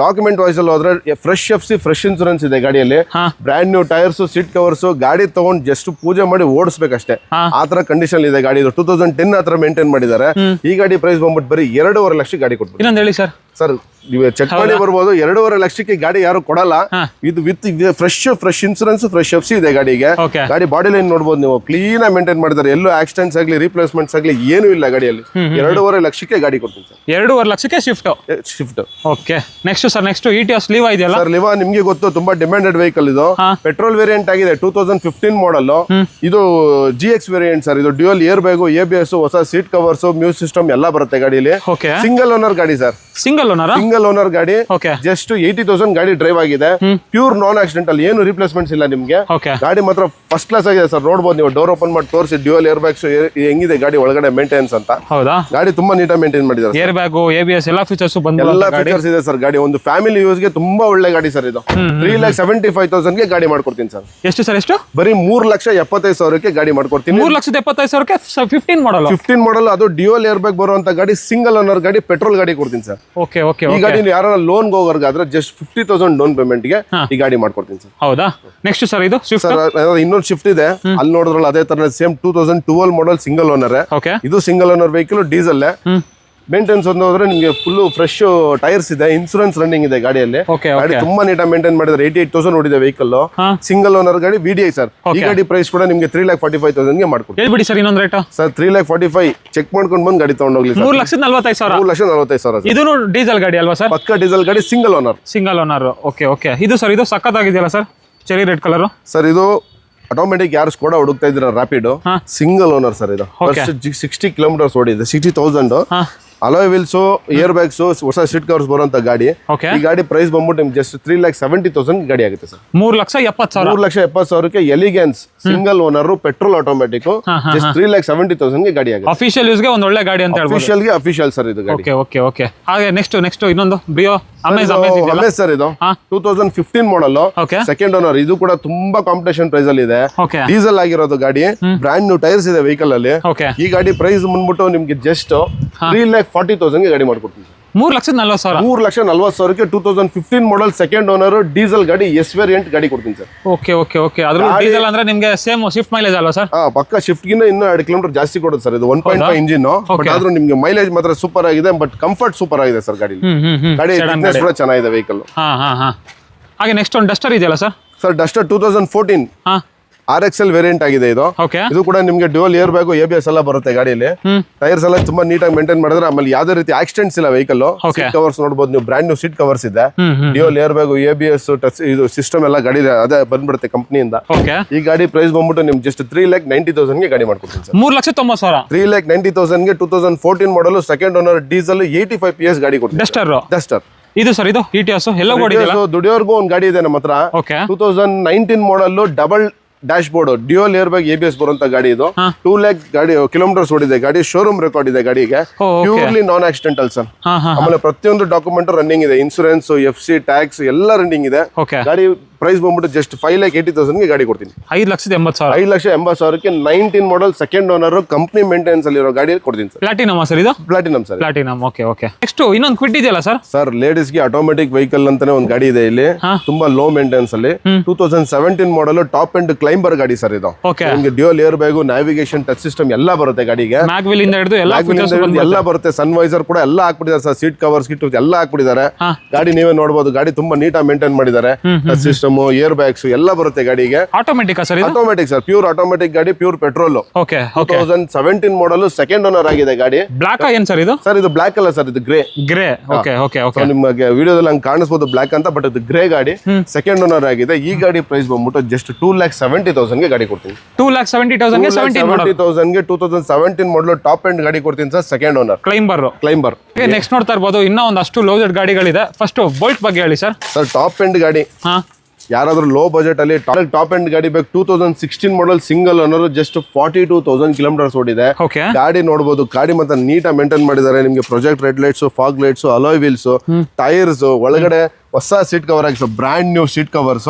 ಡಾಕ್ಯುಮೆಂಟ್ ವೈಸ್ ಅಲ್ಲಿ ಹೋದ್ರೆ ಫ್ರೆಶ್ FC ಫ್ರೆಶ್ ಇನ್ಸೂರೆನ್ಸ್ ಇದೆ ಗಾಡಿಯಲ್ಲಿ. Brand new tyres, seat covers. ಗಾಡಿ ತಗೊಂಡ್ ಜಸ್ಟ್ ಪೂಜೆ ಮಾಡಿ ಓಡಿಸ್ಬೇಕಷ್ಟೇ, ಆತರ ಕಂಡೀಷನ್ ಇದೆ ಗಾಡಿ. 2010 ಆತರ ಮೇಂಟೈನ್ ಮಾಡಿದ್ದಾರೆ. ಈ ಗಾಡಿ ಪ್ರೈಸ್ ಬಂದ್ಬಿಟ್ಟು ಬರೀ 2.5 ಲಕ್ಷ ಗಾಡಿ ಕೊಡ್ತೀವಿ. ಇನ್ನೊಂದು ಹೇಳಿ ಸರ್. ಸರ್ ನೀವು ಚೆಕ್ ಮಾಡಿ ಬರ್ಬೋದು. 2.5 ಲಕ್ಷಕ್ಕೆ ಗಾಡಿ ಯಾರು ಕೊಡಲ್ಲ. ಇದು with fresh insurance, fresh FC ಇದೆ ಗಾಡಿಗೆ. ಗಾಡಿ ಬಾಡಿ ಲೈನ್ ನೋಡಬಹುದು ನೀವು, ಕ್ಲೀನ್ ಆಗಿ ಮೇಂಟೈನ್ ಮಾಡಿದ್ದಾರೆ. ಎಲ್ಲೂ ಆಕ್ಸಿಡೆಂಟ್ಸ್ ಆಗಲಿ, ರಿಪ್ಲೇಸ್ಮೆಂಟ್ಸ್ ಆಗಲಿ ಏನೂ ಇಲ್ಲ ಗಾಡಿಯಲ್ಲಿ. 2.5 ಲಕ್ಷಕ್ಕೆ ಗಾಡಿ ಕೊಡ್ತೀನಿ ಸರ್. 2.5 ಲಕ್ಷಕ್ಕೆ shift. Okay. Next sir next ETS ಲಿವಾ ಇದೆಯಲ್ಲ ಸರ್. ಲಿವಾ ನಿಮ್ಗೆ ಗೊತ್ತು, ತುಂಬಾ ಡಿಮ್ಯಾಂಡೆಡ್ ವೆಹಿಕಲ್ ಇದು. ಪೆಟ್ರೋಲ್ ವೇರಿಯಂಟ್ ಆಗಿದೆ. 2015 ಮಾಡಲ್. ಇದು GX ವೇರಿಯಂಟ್ ಸರ್. ಇದು ಡ್ಯುಯಲ್ ಏರ್ ಬ್ಯಾಗ್, ABS, ಹೊಸ ಸೀಟ್ ಕವರ್ಸ್, ಮ್ಯೂಸಿಕ್ ಸಿಸ್ಟಮ್ ಎಲ್ಲ ಬರುತ್ತೆ ಗಾಡಿಯಲ್ಲಿ. ಸಿಂಗಲ್ ಓನರ್ ಗಾಡಿ sir. Single single owner single owner ಗಾಡಿ ಓಕೆ ಜಸ್ಟ್ 80,000 ಗಾಡಿ ಡ್ರೈವ್ ಆಗಿದೆ. ಪ್ಯೂರ್ ನಾನ್ ಆಕ್ಸಿಡೆಂಟಲ್, ಏನು ರಿಪ್ಲೇಸ್ಮೆಂಟ್ಸ್ ಇಲ್ಲ ನಿಮ್ಗೆ. ಓಕೆ ಗಾಡಿ ಮಾತ್ರ ಫಸ್ಟ್ ಕ್ಲಾಸ್ ಆಗಿದೆ ಸರ್. ನೋಡ್ಬೋದು ನೀವು, ಡೋರ್ ಓಪನ್ ಮಾಡಿ ತೋರಿಸಿ ಡ್ಯೂಯಲ್ ಏರ್ ಬ್ಯಾಗ್ಸ್ ಹೆಂಗಿದೆ ಗಾಡಿ ಒಳಗಡೆ ಮೇಂಟೆನೆನ್ಸ್ ಅಂತ. ಹೌದಾ? ಗಾಡಿ ತುಂಬಾ ನೀಟಾಗಿ ಮೇಂಟೈನ್ ಮಾಡಿದ್ದಾರೆ. ಏರ್ ಬ್ಯಾಗು, ABS ಎಲ್ಲ ಫೀಚರ್ಸ್ ಎಲ್ಲ ಫೀಚರ್ಸ್ ಇದೆ ಸರ್. ಗಾಡಿ ಒಂದು ಫ್ಯಾಮಿಲಿ ಯೂಸ್ ಗೆ ತುಂಬಾ ಒಳ್ಳೆ ಗಾಡಿ ಸರ್. ಇದು 3,75,000 ಗೆ ಗಾಡಿ ಮಾಡ್ಕೊಡ್ತೀನಿ ಸರ್. ಎಷ್ಟು ಸರ್? ಎಷ್ಟು? ಬರೀ 3,75,000 ಗಾಡಿ ಮಾಡ್ಕೊಡ್ತೀನಿ. 3,75,000 15 ಮಾಡಲ್ 15 ಮಾಡಲ್, ಅದು ಡ್ಯೂಯಲ್ ಏರ್ ಬ್ಯಾಗ್ ಬರುವಂತ ಗಾಡಿ, ಸಿಂಗಲ್ ಓನರ್ ಗಾಡಿ, ಪೆಟ್ರೋಲ್ ಗಾಡಿ ಕೊಡ್ತೀನಿ ಸರ್. Okay okay. ಈ ಗಾಡಿ ಯಾರ ಲೋನ್ ಹೋಗೋರ್ಗಾದ್ರೆ ಜಸ್ಟ್ 50,000 ಡೌನ್ ಪೇಮೆಂಟ್ ಗೆ ಈ ಗಾಡಿ ಮಾಡ್ಕೊಡ್ತೀನಿ ಸರ್. ಹೌದಾ? ನೆಕ್ಸ್ಟ್ ಸರ್ ಇದು ಸ್ವಿಫ್ಟ್ ಸರ್ ಇನ್ನೊಂದು ಶಿಫ್ಟ್ ಇದೆ, ಅಲ್ಲಿ ನೋಡಿದ್ರಲ್ಲ ಅದೇ ತರ same 2012 model single owner. Okay. ಇದು single owner vehicle, diesel. Maintenance ಒಂದು ಹೋದ್ರೆ ನಿಮಗೆ ಫುಲ್ ಫ್ರೆಶ್ ಟೈರ್ಸ್ ಇದೆ, ಇನ್ಸೂರೆನ್ಸ್ ರನ್ನಿಂಗ್ ಇದೆ ಗಾಡಿಯಲ್ಲಿ. ಗಾಡಿ ತುಂಬಾ ನೀಟಾಗಿ ಮೇಂಟೈನ್ ಮಾಡಿದ್ರೆ. 88,000 ಓಡಿದೆ ವೆಹಿಕಲ್, ಸಿಂಗಲ್ ಓನರ್ ಗಾಡಿ, VDI ಸರ್. ಈ ಗಾಡಿ ಪ್ರೈಸ್ ಕೂಡ ನಿಮಗೆ 3,45,000 ಗೆ ಮಾಡ್ಕೊಡ್ತೀವಿ. ಹೇಳ್ಬಿಡಿ ಸರ್ ಇನ್ನೊಂದು ರೇಟ್. ಸರ್ 3,45,000 ಚೆಕ್ ಮಾಡ್ಕೊಂಡು ಬಂದು ಗಾಡಿ ತಗೊಂಡೋಗ್ಲಿ. 3,45,000. 3,45,000. ಇದು ಡೀಸೆಲ್ ಗಾಡಿ ಅಲ್ವಾ ಸರ್? ಪಕ್ಕ ಡೀಸೆಲ್ ಗಾಡಿ, single owner. Single owner. Okay okay. ಇದು ಸರ್ ಇದು ಸಕ್ಕತ್ತಾಗಿದೆಯಲ್ಲ sir, cherry red colour. Sir ಇದು ಆಟೋಮೆಟಿಕ್ ಯಾರು ಸ್ಕೋಡಾ ಹುಡುಕ್ತಾ ಇದ್ದೀರಾ, ರ್ಯಾಪಿಡ್ ಸಿಂಗಲ್ ಓನರ್ ಸರ್. ಇದು 60 ಕಿಲೋಮೀಟರ್ಸ್ ಓಡಿದೆ, 60,000. ಅಲಾಯ್ ವೀಲ್ಸ್, ಏರ್ ಬ್ಯಾಗ್ಸ್, ಹೊಸ ಸೀಟ್ ಕವರ್ಸ್ ಬರುವಂತ ಗಾಡಿ. ಈ ಗಾಡಿ ಪ್ರೈಸ್ ಬಂದ್ಬಿಟ್ಟು ನಿಮ್ಗೆ ಜಸ್ಟ್ 3,70,000 ಗಾಡಿ ಆಗುತ್ತೆ sir. 3,70,000. 3,70,000 elegance single owner petrol automatic, just 3,70,000 ಗಾಡಿ ಆಗುತ್ತೆ. ಅಫಿಷಿಯಲ್ ಯೂಸ್ ಗೆ ಒಂದು ಒಳ್ಳೆ ಗಾಡಿ ಅಂತ ಹೇಳ್ಬೋದು. ಅಫಿಷಿಯಲ್ ಸರ್ ಇದು ಗಾಡಿ. Okay okay okay. ಹಾಗೆ ನೆಕ್ಸ್ಟ್ ಇನ್ನೊಂದು ಬ್ರಿಯೋ ಅಮೇಜ್ ಸರ್. ಇದು 2015 ಮಾಡಲ್, ಸೆಕೆಂಡ್ ಓನರ್. ಇದು ಕೂಡ ತುಂಬಾ ಕಾಂಪಿಟೇಷನ್ ಪ್ರೈಸ್ ಅಲ್ಲಿ ಇದೆ. ಡೀಸೆಲ್ ಆಗಿರೋದು ಗಾಡಿ, ಬ್ರಾಂಡ್ ನ್ಯೂ ಟೈರ್ಸ್ ಇದೆ ವೆಹಿಕಲ್ ಅಲ್ಲಿ. ಈ ಗಾಡಿ ಪ್ರೈಸ್ ಬಂದ್ಬಿಟ್ಟು ನಿಮ್ಗೆ ಜಸ್ಟ್ 3,40,000 ಗಾಡಿ ಮಾಡ್ಕೊಡ್ತೀನಿ. 3,40,000. 3,40,000 2015 ಮಾಡಲ್ ಸೆಕೆಂಡ್ ಓನರ್ ಡೀಸೆಲ್ ಗಾಡಿ, ಎಸ್ ವೇರಿಯಂಟ್ ಗಾಡಿ ಕೊಡ್ತೀನಿ ಸರ್. Okay okay okay. ಅದ್ರ ಡೀಸೆಲ್ ಅಂದ್ರೆ ನಿಮ್ಗೆ ಸೇಮ್ ಶಿಫ್ಟ್ ಮೈಲೇಜ್ ಅಲ್ವಾ ಸರ್? ಪಕ್ಕ ಶಿಫ್ಟ್ ಗಿನ್ನ ಇನ್ನೂ 2 ಕಿಲೋಮೀಟರ್ ಜಾಸ್ತಿ ಕೊಡುತ್ತೆ ಸರ್. ಇದು 1.5 ಇಂಜಿನ್, ಬಟ್ ಆದ್ರೂ ನಿಮ್ಗೆ ಮೈಲೇಜ್ ಮಾತ್ರ ಸೂಪರ್ ಆಗಿದೆ, ಬಟ್ ಕಂಫರ್ಟ್ ಸೂಪರ್ ಆಗಿದೆ ಸರ್ ಗಾಡಿ. ಗಾಡಿ ಫಿಟ್ನೆಸ್ ಕೂಡ ಚೆನ್ನಾಗಿದೆ ವೆಹಿಕಲ್. ಹಾಗೆ ನೆಕ್ಸ್ಟ್ ಒಂದು ಡಸ್ಟರ್ ಇದೆಯಲ್ಲ ಸರ್? ಸರ್ ಡಸ್ಟರ್ 2014 RXL ವೇರಿಯಂಟ್ ಆಗಿದೆ ಇದು. ಇದು ಕೂಡ ನಿಮ್ಗೆ ಡ್ಯೂಯಲ್ ಏರ್ ಬ್ಯಾಗ್, ABS ಎಲ್ಲ ಬರುತ್ತೆ ಗಾಡಿಯಲ್ಲಿ. ಟೈರ್ಸ್ ಎಲ್ಲ ತುಂಬಾ ನೀಟಾಗಿ ಮೇಂಟೈನ್ ಮಾಡಿದ್ರೆ. ಆಮೇಲೆ ಯಾವ್ದೇ ರೀತಿ ಆಕ್ಸಿಡೆಂಟ್ಸ್ ಇಲ್ಲ ವೆಹಿಕಲ್. ಸೀಟ್ ಕವರ್ಸ್ ನೋಡಬಹುದು ನೀವು, ಬ್ರಾಂಡ್ ನ್ಯೂ ಸೀಟ್ ಕವರ್ಸ್ ಇದೆ. Dual air bag, ABS, touch ಇದು ಸಿಸ್ಟಮ್ ಎಲ್ಲ ಗಾಡಿ ಅದೇ ಬಂದ್ಬಿಡುತ್ತೆ ಕಂಪ್ನಿಯಿಂದ. ಈ ಗಾಡಿ ಪ್ರೈಸ್ ಬಂದ್ಬಿಟ್ಟು ನಿಮ್ಗೆ ಜಸ್ಟ್ 3,90,000 ಗಾಡಿ ಮಾಡ್ಕೊಡ್ತೀನಿ ಸರ್. 3,90,000. 3,90,000 2014 ಮಾಡಲ್ ಸೆಕೆಂಡ್ ಓನರ್ ಡೀಸೆಲ್ 85 PS ಗಾಡಿ ಕೊಡ್ತೀನಿ. ಡಸ್ಟರ್ ಇದು ಸರ್. ಇದು ETS ಎಲ್ಲ ದುಡಿಯೋರ್ಗೂ ಒಂದು ಗಾಡಿ ಇದೆ ನಮ್ಮ ಹತ್ರ. 2019 model double dashboard, dual air bag, ABS ಬರುವಂತ ಗಾಡಿ. ಇದು 2 lakh ಗಾಡಿ ಕಿಲೋಮೀಟರ್ಸ್ ಓಡಿದೆ ಗಾಡಿ. ಶೋರೂಮ್ ರೆಕಾರ್ಡ್ ಇದೆ ಗಾಡಿಗೆ. ಪ್ಯೂರ್ಲಿ ನಾನ್ ಆಕ್ಸಿಡೆಂಟಲ್ ಸರ್. ಆಮೇಲೆ ಪ್ರತಿಯೊಂದು ಡಾಕ್ಯುಮೆಂಟ್ ರನ್ನಿಂಗ್ ಇದೆ, ಇನ್ಸೂರೆನ್ಸ್, FC, ಟ್ಯಾಕ್ಸ್ ಎಲ್ಲ ರನ್ನಿಂಗ್ ಇದೆ. ಗಾಡಿ ಪ್ರೈಸ್ ಬಂದ್ಬಿಟ್ಟು ಜಸ್ಟ್ 5,80,000 ಗಾಡಿ ಕೊಡ್ತೀನಿ. 5,80,000. 5,80,000 19 ಮಾಡಲ್ ಸೆಕೆಂಡ್ ಓನರ್ ಕಂಪ್ನಿ ಮೇಂಟೆನೆನ್ಸ್ ಅಲ್ಲಿರೋ ಗಾಡಿ ಕೊಡ್ತೀನಿ ಸರ್. ಪ್ಲಾಟಿನಮ್ ಸರ್ ಇದು? Platinum sir. Platinum. Okay okay. Next ಇನ್ನೊಂದು ಕ್ವಿಟ್ ಇದೆಯಲ್ಲ ಸರ್? ಸರ್ ಲೇಡೀಸ್ ಗೆ ಆಟೋಮೆಟಿಕ್ ವೆಹಿಕಲ್ ಅಂತಾನೆ ಒಂದು ಗಾಡಿ ಇದೆ ಇಲ್ಲಿ, ತುಂಬಾ ಲೋ ಮೇಂಟೆನೆನ್ಸ್ ಅಲ್ಲಿ. 2017 ಮಾಡಲ್ ಟಾಪ್ ಅಂಡ್ ಕ್ಲೈಂಬರ್ ಗಾಡಿ ಸರ್ ಇದು. ನಿಮ್ಗೆ dual air bag, navigation, touch system ಎಲ್ಲ ಬರುತ್ತೆ ಗಾಡಿಗೆ. ಮ್ಯಾಗ್ವಿಲ್ ಇಂದ ಹಿಡಿದು ಎಲ್ಲ ಬರುತ್ತೆ. ಸನ್ ವೈಸರ್ ಕೂಡ ಎಲ್ಲ ಹಾಕ್ಬಿಟ್ಟಿದ್ದಾರೆ ಸರ್. ಸೀಟ್ ಕವರ್ಸ್ ಗಿಟ್ ಎಲ್ಲ ಹಾಕ್ಬಿಟ್ಟಿದ್ದಾರೆ. ಗಾಡಿ ನೀವೇ ನೋಡಬಹುದು, ಗಾಡಿ ತುಂಬಾ ನೀಟಾಗಿ ಮೇಂಟೈನ್ ಮಾಡಿದ್ದಾರೆ. ಟಚ್ ಸಿಸ್ಟಮ್, ಏರ್ ಬ್ಯಾಗ್ಸ್ ಎಲ್ಲ ಬರುತ್ತೆ ಗಾಡಿಗೆ. Automatic sir? Automatic sir, pure automatic ಗಾಡಿ, pure petrol. 2017 model second owner ಆಗಿದೆ ಗಾಡಿ. ಬ್ಲಾಕ್ ಏನ್ ಸರ್ ಇದು? ಸರ್ ಇದು ಬ್ಲಾಕ್ ಅಲ್ಲ ಸರ್, ಇದು ಗ್ರೇ. Okay okay okay. ನಿಮಗೆ ವಿಡಿಯೋದಲ್ಲಿ ಹಂಗೆ ಕಾಣಿಸ್ಬೋದು ಬ್ಲಾಕ್ ಅಂತ, ಬಟ್ ಇದು ಗ್ರೇ ಗಾಡಿ, ಸೆಕೆಂಡ್ ಓನರ್ ಆಗಿದೆ. ಈ ಗಾಡಿ ಪ್ರೈಸ್ ಬಂದ್ಬಿಟ್ಟು ಜಸ್ಟ್ 2,70,000 ಗಾಡಿ ಕೊಡ್ತೀನಿ. 2,70,000 2017 ಮಾಡಲ್ ಟಾಪ್ ಎಂಡ್ ಗಾಡಿ ಕೊಡ್ತೀನಿ sir, second owner climber. Next ನೋಡ್ತಾ ಇರ್ಬೋದು ಇನ್ನೂ ಒಂದಷ್ಟು ಲೋಡೆಡ್ ಗಾಡಿಗಳಿದೆ. ಫಸ್ಟ್ ಬೋಲ್ಟ್ ಬಗ್ಗೆ ಹೇಳಿ ಸರ್. ಸರ್ ಟಾಪ್ ಎಂಡ್ ಗಾಡಿ, ಯಾರಾದ್ರೂ ಲೋ ಬಜೆಟ್ ಅಲ್ಲಿ ಟಾಪ್ ಎಂಡ್ ಗಾಡಿ ಬೇಕು. 2016 model single owner, just 42,000 kilometres ಓಡಿದೆ. ಗಾಡಿ ನೋಡಬಹುದು, ಗಾಡಿ ಮತ್ತೆ ನೀಟಾಗಿ ಮೇಂಟೈನ್ ಮಾಡಿದ್ದಾರೆ. ನಿಮ್ಗೆ project red lights, fog lights, alloy wheels, tyres, ಒಳಗಡೆ ಹೊಸ ಸೀಟ್ ಕವರ್ ಆಗಿದೆ, brand new seat covers,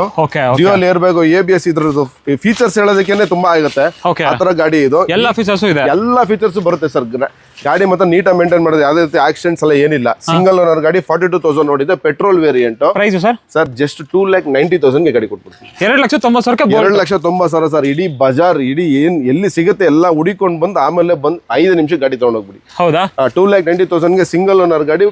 dual air bag, ABS. ಇದ್ರದ್ದು ಫೀಚರ್ಸ್ ಹೇಳೋದಕ್ಕೆ ತುಂಬಾ ಆಗುತ್ತೆ. ಆತರ ಗಾಡಿ ಇದು, ಎಲ್ಲ ಫೀಚರ್ಸ್ ಬರುತ್ತೆ ಸರ್. ಗಾಡಿ ಮತ್ತೆ ನೀಟಾಗಿ ಮೇಂಟೈನ್ ಮಾಡೋದು, ಯಾವುದೇ ರೀತಿ ಆಕ್ಸಿಡೆಂಟ್ಸ್ ಎಲ್ಲ ಏನಿಲ್ಲ. ಸಿಂಗಲ್ ಓನರ್ ಗಾಡಿ, 42,000 ನೋಡಿದೆ, petrol variant. Price sir just 2,90,000 ಗಾಡಿ ಕೊಟ್ಬಿಡ್ತೀನಿ. 2,90,000. 2,90,000 ಸರ್. ಇಡೀ ಬಜಾರ್ ಎಲ್ಲಿ ಸಿಗುತ್ತೆ ಎಲ್ಲ ಹುಡಿಕೊಂಡು ಬಂದು ಆಮೇಲೆ 5 ನಿಮಿಷ ಗಾಡಿ ತಗೊಂಡೋಗ್ಬಿಡಿ. ಹೌದಾ? 2,90,000 ಸಿಂಗಲ್ ಓನರ್ ಗಾಡಿ,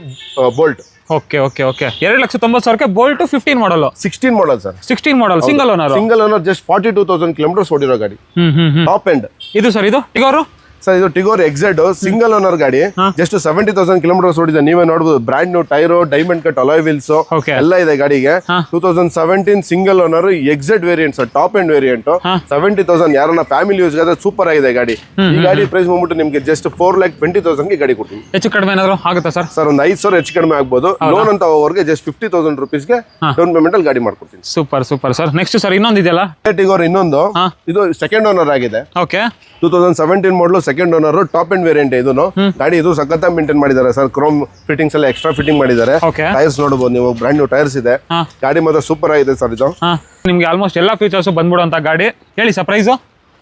Bolt. Okay okay okay. 2,90,000 Bolt 15 model. 16 model sir. 16 model single owner just 42,000 kilometres ಓಡಿರೋ ಗಾಡಿ, ಟಾಪ್ ಎಂಡ್. ಇದು ಸರ್ ಇದು ಟಿಗೋರು ಸರ್ ಇದು ಟಿಗೋರ್ ಎಕ್ಸೆಡ್ ಸಿಂಗಲ್ ಓನರ್ ಗಾಡಿ ಜಸ್ಟ್ 70,000 ಕಿಲೋಮೀಟರ್ಸ್ ಓಡಿದೆ. ನೀವೇ ನೋಡಬಹುದು, brand new tyre, diamond cut alloy wheels ಎಲ್ಲ ಇದೆ ಗಾಡಿಗೆ. 2017 single owner XZ variant sir, top end variant. 70,000 ಯಾರನ್ನ ಫ್ಯಾಮಿಲಿ ಯೂಸ್ ಆದ್ರೆ ಸೂಪರ್ ಆಗಿದೆ ಗಾಡಿ. ಈ ಗಾಡಿ ಪ್ರೈಸ್ ಬಂದ್ಬಿಟ್ಟು ನಿಮ್ಗೆ ಜಸ್ಟ್ 4,20,000 ಗೆ ಗಾಡಿ ಕೊಡ್ತೀನಿ. ಹೆಚ್ಚು ಕಡಿಮೆ ಏನಾದ್ರು ಆಗುತ್ತಾ ಸರ್? ಸರ್ ಒಂದು 5,000 ಹೆಚ್ಚು ಕಡಿಮೆ ಆಗ್ಬೋದು. ಲೋನ್ ಅಂತ ಹೋಗೋರ್ಗೆ ಜಸ್ಟ್ 50,000 ರುಪೀಸ್ಗೆ ಡೌನ್ ಪೇಮೆಂಟ್ ಅಲ್ಲಿ ಗಾಡಿ ಮಾಡ್ಕೊಡ್ತೀನಿ. Super super sir. Next sir ಇನ್ನೊಂದು ಇದೆಯಲ್ಲ ಟಿಗೋರ್, ಇನ್ನೊಂದು ಇದು ಸೆಕೆಂಡ್ ಓನರ್ ಆಗಿದೆ. ಓಕೆ, 2017 ಮಾಡಲು second owner, top end variant ಇದನ್ನು. ಗಾಡಿ ಇದು ಸಖತ್ತಾಗಿ ಮೇಂಟೈನ್ ಮಾಡಿದ್ದಾರೆ ಸರ್. ಕ್ರೋಮ್ ಫಿಟ್ಟಿಂಗ್ಸ್ ಎಲ್ಲ ಎಕ್ಸ್ಟ್ರಾ ಫಿಟ್ಟಿಂಗ್ ಮಾಡಿದ್ದಾರೆ. ಟೈರ್ಸ್ ನೋಡಬಹುದು ನೀವು, ಬ್ರಾಂಡ್ ನ್ಯೂ ಟೈರ್ಸ್ ಇದೆ. ಗಾಡಿ ಮಾತ್ರ ಸೂಪರ್ ಆಗಿದೆ ಸರ್. ಇದು ನಿಮ್ಗೆ ಆಲ್ಮೋಸ್ಟ್ ಎಲ್ಲಾ ಫೀಚರ್ಸ್ ಬಂದ್ಬಿಡುವಂತ ಗಾಡಿ. ಹೇಳಿ ಸರ್ ಪ್ರೈಸ್.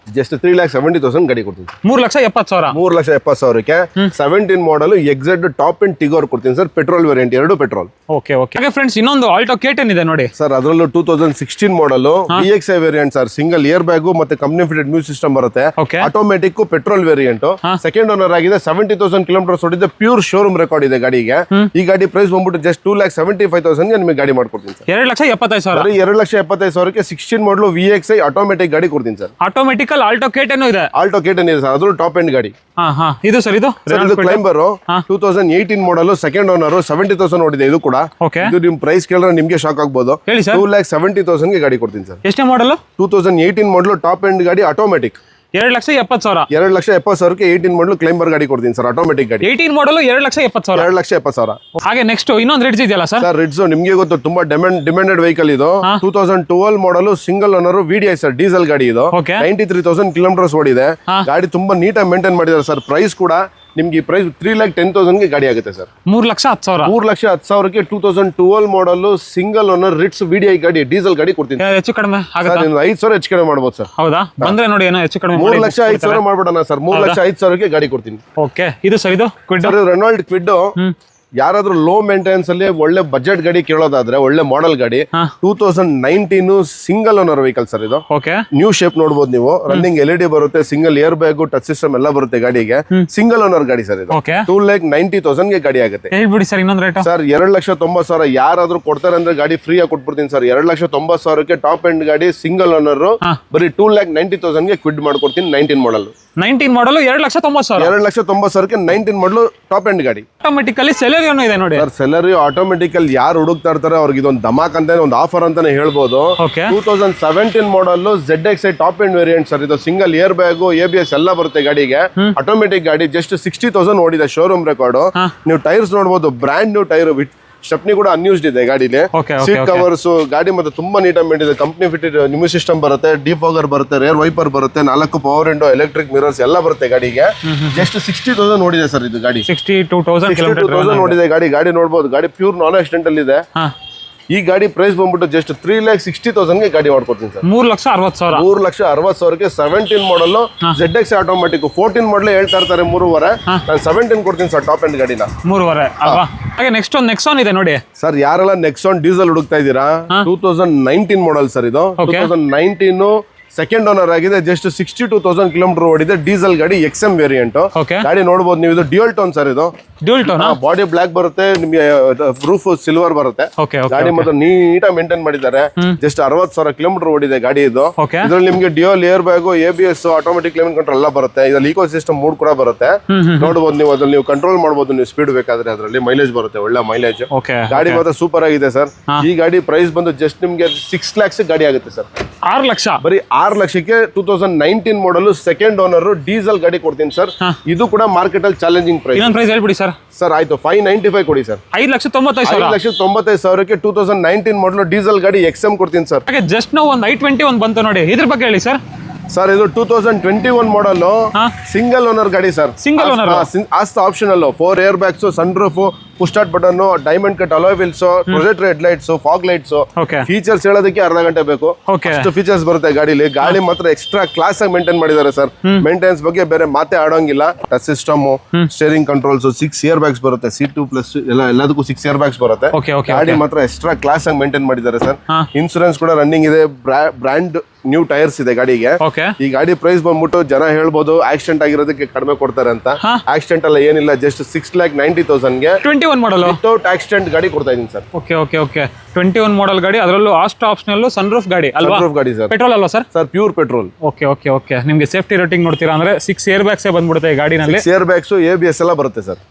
ಜಸ್ಟ್ 3,70,000 ಗಾಡಿ ಕೊಡ್ತೀನಿ. 3,70,000. 3,70,000ಕ್ಕೆ 17 ಮಾಡಲ್ ಎಕ್ಸೆಡ್ ಟಾಪ್ ಅಂಡ್ ಟಿಗೋರ್ ಕೊಡ್ತೀನಿ sir. Petrol variant, 2 petrol. Okay okay. ಹಾಗೆ ಫ್ರೆಂಡ್ಸ್ ಇನ್ನೊಂದು ಆಲ್ಟೋ K10 ಇದೆ ನೋಡಿ ಸರ್. ಅದರಲ್ಲೂ 2016 ಮಾಡಲ್ VXI variant sir. Single air bag ಮತ್ತೆ ಕಂಪ್ನಿ ಫಿಟೆಡ್ ಮ್ಯೂಸಿಕ್ ಸಿಸ್ಟಮ್ ಬರುತ್ತೆ. Automatic petrol variant. Second owner ಆಗಿದೆ. 70,000 ಕಿಲೋಮೀಟರ್ಸ್ ಓಡಿದೆ. ಪ್ಯೂರ್ ಶೋರೂಮ್ ರೆಕಾರ್ಡ್ ಇದೆ ಗಾಡಿಗೆ. ಈ ಗಾಡಿ ಪ್ರೈಸ್ ಬಂದ್ಬಿಟ್ಟು ಜಸ್ಟ್ 2,75,000 ನಿಮಗೆ ಗಾಡಿ ಮಾಡ್ಕೊಡ್ತೀನಿ ಸರ್. 2,75,000. 2,75,000ಕ್ಕೆ 16 ಮಾಡಲು VXI ಆಟೋಮೆಟಿಕ್ ಗಾಡಿ ಕೊಡ್ತೀನಿ ಸರ್. ಆಟೋಮೆಟಿಕ್ ಆಲ್ಟೋ K10 ಇದೆ. ಆಲ್ಟೋ K10 ಇದೆ ಸರ್. ಅದು ಟಾಪ್ ಎಂಡ್ ಗಾಡಿ. ಇದು ಸರ್ ಇದು ಕ್ಲೈಂಬರ್ 2018 ಮಾಡಲ್, ಸೆಕೆಂಡ್ ಓನರ್, 70,000 ಓಡಿದೆ. ಇದು ಕೂಡ ಇದು ನಿಮ್ ಪ್ರೈಸ್ ಕೇಳಿದ್ರೆ ನಿಮ್ಗೆ ಶಾಕ್ ಆಗ್ಬೋದು. 2,70,000 ಗೆ ಗಾಡಿ ಕೊಡ್ತೀನಿ ಸರ್. ಎಷ್ಟೇ ಮಾಡಲ್? 2018 ಮಾಡಲ್, ಟಾಪ್ ಎಂಡ್ ಗಾಡಿ, ಆಟೋಮೆಟಿಕ್. 2,70,000. 2,70,000ಕ್ಕೆ 18 ಮಾಡಲ್ ಕ್ಲೈಂಬರ್ ಗಾಡಿ ಕೊಡ್ತೀನಿ ಸರ್. ಆಟೋಮೆಟಿಕ್ ಗಾಡಿ. 18 ಮಾಡಲ್ 2,70,000. 2,70,000. ಹಾಗೆ ನೆಕ್ಸ್ಟ್ ಇನ್ನೊಂದು ರಿಡ್ಜ್ ಇದೆಯಲ್ಲ ಸರ್. ಸರ್ ರಿಡ್ಜ್ ನಿಮ್ಗೆ ಗೊತ್ತು, ತುಂಬಾ ಡಿಮ್ಯಾಂಡೆಡ್ ವೆಹಿಕಲ್ ಇದು. 2012 model, single owner, VDI sir, diesel ಗಾಡಿ ಇದು. 93,000 ಕಿಲೋಮೀಟರ್ಸ್ ಓಡಿದೆ. ಗಾಡಿ ತುಂಬಾ ನೀಟಾಗಿ ಮೇಂಟೈನ್ ಮಾಡಿದ್ದಾರೆ ಸರ್. ಪ್ರೈಸ್ ಕೂಡ ನಿಮ್ಗೆ ಈ ಪ್ರೈಸ್ 3,10,000 ಗೆ ಗಾಡಿ ಆಗುತ್ತೆ sir. 3,10,000. 3,10,000ಕ್ಕೆ 2012 model, single owner, Ritz VDI ಗಾಡಿ, ಡೀಸೆಲ್ ಗಾಡಿ ಕೊಡ್ತೀನಿ. ಹೆಚ್ಚು ಕಡಿಮೆ ಆಗುತ್ತೆ? 5,000 ಹೆಚ್ಚು ಕಡಿಮೆ ಮಾಡ್ಬೋದು ಸರ್. ಹೌದಾ? ಬಂದ್ರೆ ನೋಡಿ ಏನೋ ಹೆಚ್ಚು ಕಡಿಮೆ. 3,05,000 ಮಾಡ್ಬಿಡೋಣ ಸರ್. 3,05,000ಕ್ಕೆ ಗಾಡಿ ಕೊಡ್ತೀನಿ. ಓಕೆ. ಇದು ಸರ್ ಇದು ರೆನಾಲ್ಡ್ ಕ್ವಿಡ್. ಯಾರಾದ್ರೂ ಲೋ ಮೇಂಟೆನೆನ್ಸ್ ಅಲ್ಲಿ ಒಳ್ಳೆ ಬಜೆಟ್ ಗಾಡಿ ಕೇಳೋದಾದ್ರೆ, ಒಳ್ಳೆ ಮಾಡೆಲ್ ಗಾಡಿ, 2019 ಸಿಂಗಲ್ ಓನರ್ ವೆಹಿಕಲ್ ಸರ್. ಇದು ನ್ಯೂ ಶೇಪ್ ನೋಡಬಹುದು ನೀವು. ರನ್ನಿಂಗ್ LED ಬರುತ್ತೆ, single air bag, touch system ಎಲ್ಲ ಬರುತ್ತೆ ಗಾಡಿಗೆ. ಸಿಂಗಲ್ ಓನರ್ ಗಾಡಿ ಸರ್. ಇದು 2,90,000 ಗೆ ಗಾಡಿ ಆಗುತ್ತೆ. ಹೇಳ್ಬಿಡಿ ಸರ್ ಇನ್ನೊಂದು ರೇಟ್. ಸರ್ 2,90,000 ಯಾರಾದ್ರೂ ಕೊಡ್ತಾರೆ ಅಂದ್ರೆ ಗಾಡಿ ಫ್ರೀ ಆಗಿ ಕೊಟ್ಬಿಡ್ತೀನಿ ಸರ್. 2,90,000ಕ್ಕೆ ಟಾಪ್ ಎಂಡ್ ಗಾಡಿ, ಸಿಂಗಲ್ ಓನರ್, ಬರೀ 2,90,000 ಗೆ ಕ್ವಿಡ್ ಮಾಡ್ಕೊಡ್ತೀನಿ. 19 ಮಾಡಲ್. 19 ಮಾಡಲ್ 2,90,000. 2,90,000ಕ್ಕೆ 19 ಮಾಡಲ್ ಟಾಪ್ ಎಂಡ್ ಗಾಡಿ. ಆಟೋಮೆಟಿಕಲಿ ಸೆಲೆರಿಯೋ ಇದೆ ನೋಡಿ ಸರ್. ಸೆಲೆರಿ ಆಟೋಮೆಟಿಕಲ್ ಯಾರು ಹುಡುಕ್ತಾ ಇರ್ತಾರೆ ಅವ್ರಿಗೆ ಇದೊಂದು ಧಮಾಕ್ ಅಂತಾನೆ, ಒಂದು ಆಫರ್ ಅಂತಾನೆ ಹೇಳ್ಬೋದು. 2017 ಮಾಡಲ್ ZXi top end variant sir. ಇದು ಸಿಂಗಲ್ ಏರ್ ಬ್ಯಾಗ್, ABS ಎಲ್ಲ ಬರುತ್ತೆ ಗಾಡಿಗೆ. ಆಟೋಮೆಟಿಕ್ ಗಾಡಿ. ಜಸ್ಟ್ 60,000 ಓಡಿದೆ, ಶೋರೂಮ್ ರೆಕಾರ್ಡ್. ನೀವು ಟೈರ್ಸ್ ನೋಡಬಹುದು, ಬ್ರಾಂಡ್ ನ್ಯೂ ಟೈರ್. ಸ್ಟೆಪ್ನಿ ಕೂಡ ಅನ್ಯೂಸ್ಡ್ ಇದೆ ಗಾಡಿಲಿ. ಸೀಟ್ ಕವರ್ಸ್ ಗಾಡಿ ಮತ್ತೆ ತುಂಬಾ ನೀಟಾಗಿ ಮೇಂಟೈನ್ ಇದೆ. ಕಂಪ್ನಿ ಫಿಟೆಡ್ ನ್ಯೂ ಸಿಸ್ಟಮ್ ಬರುತ್ತೆ, ಡಿಫಾಗರ್ ಬರುತ್ತೆ, ರೇರ್ ವೈಪರ್ ಬರುತ್ತೆ, 4 ಪವರ್ ವಿಂಡೋ, ಎಲೆಕ್ಟ್ರಿಕ್ ಮಿರರ್ಸ್ ಎಲ್ಲ ಬರುತ್ತೆ ಗಾಡಿಗೆ. ಜಸ್ಟ್ 60,000 ಓಡಿದೆ ಸರ್. ಇದು ಗಾಡಿ 62,000 ಓಡಿದೆ ಗಾಡಿ. ಗಾಡಿ ನೋಡಬಹುದು, ಗಾಡಿ ಪ್ಯೂರ್ ನಾನ್ ಆಕ್ಸಿಡೆಂಟ್ ಅಲ್ಲಿ ಇದೆ. ಈ ಗಾಡಿ ಪ್ರೈಸ್ ಬಂದ್ಬಿಟ್ಟು ಜಸ್ಟ್ 3,60,000 ಗೆ ಗಾಡಿ ಮಾಡ್ಕೊಡ್ತೀನಿ ಸರ್. 3,60,000. 3,60,000ಕ್ಕೆ 17 ಮಾಡಲ್ ZXi ಆಟೋಮೆಟಿಕ್. 14 ಮಾಡಲ್ ಹೇಳ್ತಾ ಇರ್ತಾರೆ 3,500. ನಾನು 17 ಕೊಡ್ತೀನಿ ಸರ್, ಟಾಪ್ ಎಂಡ್ ಗಾಡಿನ. 3,500 ಅಲ್ವಾ? ಹಾಗೆ ನೆಕ್ಸ್ಟ್ ಒಂದು ನೆಕ್ಸಾನ್ ಇದೆ ನೋಡಿ ಸರ್. ಯಾರೆಲ್ಲ ನೆಕ್ಸಾನ್ ಡೀಸೆಲ್ ಹುಡುಕ್ತಾ ಇದ್ದೀರಾ, 2019 ಮಾಡಲ್ ಸರ್. ಇದು 2019 ಸೆಕೆಂಡ್ ಓನರ್ ಆಗಿದೆ. ಜಸ್ಟ್ 62,000 ಕಿಲೋಮೀಟರ್ ಓಡಿದೆ. ಡೀಸೆಲ್ ಗಾಡಿ, XM ವೇರಿಯಂಟ್ ಗಾಡಿ ನೋಡಬಹುದು ನೀವು. ಇದು ಡ್ಯೂಯಲ್ ಟೋನ್ ಸರ್. ಇದು ಡ್ಯೂಯಲ್ ಟೋನ್. ಬಾಡಿ ಬ್ಲಾಕ್ ಬರುತ್ತೆ, ನಿಮಗೆ ರೂಫ್ ಸಿಲ್ವರ್ ಬರುತ್ತೆ. ಗಾಡಿ ಮಾತ್ರ ನೀಟಾಗಿ ಮೇಂಟೈನ್ ಮಾಡಿದ್ದಾರೆ. ಜಸ್ಟ್ 60,000 ಕಿಲೋಮೀಟರ್ ಓಡಿದೆ ಗಾಡಿ ಇದು. ಇದ್ರಲ್ಲಿ ನಿಮಗೆ dual air bag, ABS, automatic climate control ಎಲ್ಲ ಬರುತ್ತೆ. ಇದ್ರಲ್ಲಿ ಈಕೋ ಸಿಸ್ಟಮ್ ಮೂಡ್ ಕೂಡ ಬರುತ್ತೆ. ನೋಡಬಹುದು ನೀವು. ಅದ್ರಲ್ಲಿ ನೀವು ಕಂಟ್ರೋಲ್ ಮಾಡಬಹುದು, ನೀವು ಸ್ಪೀಡ್ ಬೇಕಾದ್ರೆ. ಅದರಲ್ಲಿ ಮೈಲೇಜ್ ಬರುತ್ತೆ, ಒಳ್ಳೆ ಮೈಲೇಜ್. ಗಾಡಿ ಮಾತ್ರ ಸೂಪರ್ ಆಗಿದೆ ಸರ್. ಈ ಗಾಡಿ ಪ್ರೈಸ್ ಬಂದು ಜಸ್ಟ್ ನಿಮ್ಗೆ 6 lakhs ಗಾಡಿ ಆಗುತ್ತೆ ಸರ್. 6 ಲಕ್ಷ. ಬರೀ 6 ಲಕ್ಷಕ್ಕೆ 2019 ಮಾಡಲ್, ಸೆಕೆಂಡ್ ಓನರ್, ಡೀಸೆಲ್ ಗಾಡಿ ಕೊಡ್ತೀನಿ ಸರ್. ಇದು ಕೂಡ ಮಾರ್ಕೆಟ್ ಅಲ್ಲಿ ಚಾಲೆಂಜಿಂಗ್ ಪ್ರೈಸ್. ಪ್ರೈಸ್ ಹೇಳ್ಬಿಡಿ ಸರ್. ಸರ್ ಆಯ್ತು, 595 ಕೊಡಿ ಸರ್. 5,95,000 2019 ಮಾಡಲ್ ಡೀಸೆಲ್ ಗಾಡಿ XM ಕೊಡ್ತೀನಿ ಸರ್. ಜಸ್ಟ್ ನಾವು ಒಂದು i20 ಒಂದು ಬಂತು ನೋಡಿ, ಇದ್ರ ಬಗ್ಗೆ ಹೇಳಿ ಸರ್. ಸರ್ ಇದು 2021 ಮಾಡಲ್, ಸಿಂಗಲ್ ಓನರ್ ಗಾಡಿ sir. Single owner, Asta optional, 4 air bags, sunroof, push start button, diamond cut alloy wheels, projector headlights, fog lights. Features ಹೇಳೋದಕ್ಕೆ ಅರ್ಧ ಗಂಟೆ ಬೇಕು, ಅಷ್ಟು ಫೀಚರ್ಸ್ ಬರುತ್ತೆ ಗಾಡಿಲಿ. ಗಾಡಿ ಮಾತ್ರ ಎಕ್ಸ್ಟ್ರಾ ಕ್ಲಾಸ್ ಆಗಿ ಮೇಂಟೈನ್ ಮಾಡಿದ್ದಾರೆ ಸರ್. ಮೇಂಟೆನೆನ್ಸ್ ಬಗ್ಗೆ ಬೇರೆ ಮಾತೆ ಆಡೋಂಗಿಲ್ಲ. Touch system, steering controls, 6 airbags ಬರುತ್ತೆ. C2 ಪ್ಲಸ್ ಎಲ್ಲದಕ್ಕೂ 6 ಏರ್ ಬ್ಯಾಗ್ಸ್ ಬರುತ್ತೆ. ಗಾಡಿ ಮಾತ್ರ ಎಕ್ಸ್ಟ್ರಾ ಕ್ಲಾಸ್ ಆಗಿ ಮೇಂಟೈನ್ ಮಾಡಿದ್ದಾರೆ ಸರ್. ಇನ್ಸೂರೆನ್ಸ್ ಕೂಡ ರನ್ನಿಂಗ್ ಇದೆ. ಬ್ರಾಂಡ್ ನ್ಯೂ ಟೈರ್ಸ್ ಇದೆ ಗಾಡಿಗೆ. ಈ ಗಾಡಿ ಪ್ರೈಸ್ ಬಂದ್ಬಿಟ್ಟು ಜನ ಹೇಳ್ಬೋದು ಆಕ್ಸಿಡೆಂಟ್ ಆಗಿರೋದಕ್ಕೆ ಕಡಿಮೆ ಕೊಡ್ತಾರೆ ಅಂತ. ಆಕ್ಸಿಡೆಂಟ್ ಎಲ್ಲ ಏನಿಲ್ಲ. ಜಸ್ಟ್ 6,90,000 ಗೆ 21 ಮಾಡಲ್ ವಿತೌಟ್ ಆಕ್ಸಿಡೆಂಟ್ ಗಾಡಿ ಕೊಡ್ತಾ ಇದೀನಿ ಸರ್. ಓಕೆ ಓಕೆ ಓಕೆ 21 ಮಾಡಲ್ ಗಾಡಿ, ಅದರಲ್ಲೂ ಆಪ್ಷನಲ್ ಸನ್ರೂಫ್ ಗಾಡಿ ಅಲ್ವಾ? Sunroof ಗಾಡಿ ಸರ್. ಪೆಟ್ರೋಲ್ ಅಲ್ವಾ sir? Sir pure petrol. Okay okay okay. ನಿಮಗೆ ಸೇಫ್ಟಿ ರೇಟಿಂಗ್ ನೋಡ್ತೀರಾ ಅಂದ್ರೆ 6 ಏರ್ ಬ್ಯಾಗ್ಸೇ ಬಂದ್ಬಿಡುತ್ತೆ ಈ ಗಾಡಿನಲ್ಲಿ. ಏರ್ ಬ್ಯಾಗ್ಸ್ ABS ಎಲ್ಲ ಬರುತ್ತೆ ಸರ್.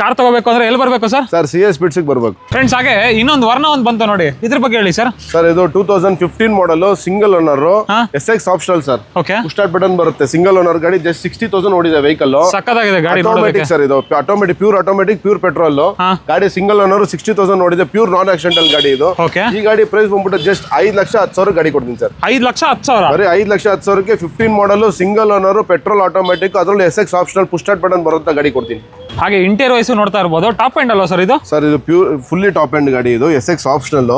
ಕಾರ್ ತಗೋಬೇಕು ಅಂದ್ರೆ ಎಲ್ಲಿ ಬರಬೇಕು ಸರ್? ಸರ್ CS Speeds ಬರ್ಬೇಕು ಫ್ರೆಂಡ್ಸ್. ಹಾಗೆ ಇನ್ನೊಂದು ವರ್ಣ ಒಂದು ಬಂತು ನೋಡಿ, ಇದ್ರ ಬಗ್ಗೆ ಹೇಳಿ ಸರ್. ಸರ್ ಇದು 2015 model, single owner, SX optional sir. Okay. Push start button ಬರುತ್ತೆ, ಸಿಂಗಲ್ ಓನರ್ ಗಾಡಿ, ಜಸ್ಟ್ 60,000 ಓಡಿದೆ ವೆಹಿಕಲ್. ಸಕ್ಕತ್ತಾಗಿದೆ ಗಾಡಿ. ಆಟೋಮೆಟಿಕ್ ಸರ್, ಇದು automatic, pure automatic, pure petrol ಗಾಡಿ. ಸಿಂಗಲ್ ಓನರ್, 60,000 ಓಡಿದೆ, ಪ್ಯೂರ್ ನಾನ್ ಆಕ್ಸಿಡೆಂಟಲ್ ಗಾಡಿ ಇದು. ಓಕೆ. ಈ ಗಾಡಿ ಪ್ರೈಸ್ ಬಂದ್ಬಿಟ್ಟು ಜಸ್ಟ್ 5,10,000 ಗಾಡಿ ಕೊಡ್ತೀನಿ ಸರ್. 5,10,000 ಬರೀ 5,10,000ಕ್ಕೆ 15 ಮಾಡಲ್, ಸಿಂಗಲ್ ಓನರ್, ಪೆಟ್ರೋಲ್, ಆಟೋಮೆಟಿಕ್, ಅದರಲ್ಲೂ SX optional, push start button ಬರುತ್ತೆ ಗಾಡಿ ಕೊಡ್ತೀನಿ. ಹಾಗೆ ಇಂಟೀರಿಯರ್ ವೈಸ್ ನೋಡ್ತಾ ಇರ್ಬೋದು, ಟಾಪ್ ಎಂಡ್ ಅಲ್ವಾ ಸರ್ ಇದು? ಸರ್ ಇದು ಪ್ಯೂರ್ ಫುಲ್ಲಿ ಟಾಪ್ ಎಂಡ್ ಗಾಡಿ ಇದು, SX ಆಪ್ಷನಲ್.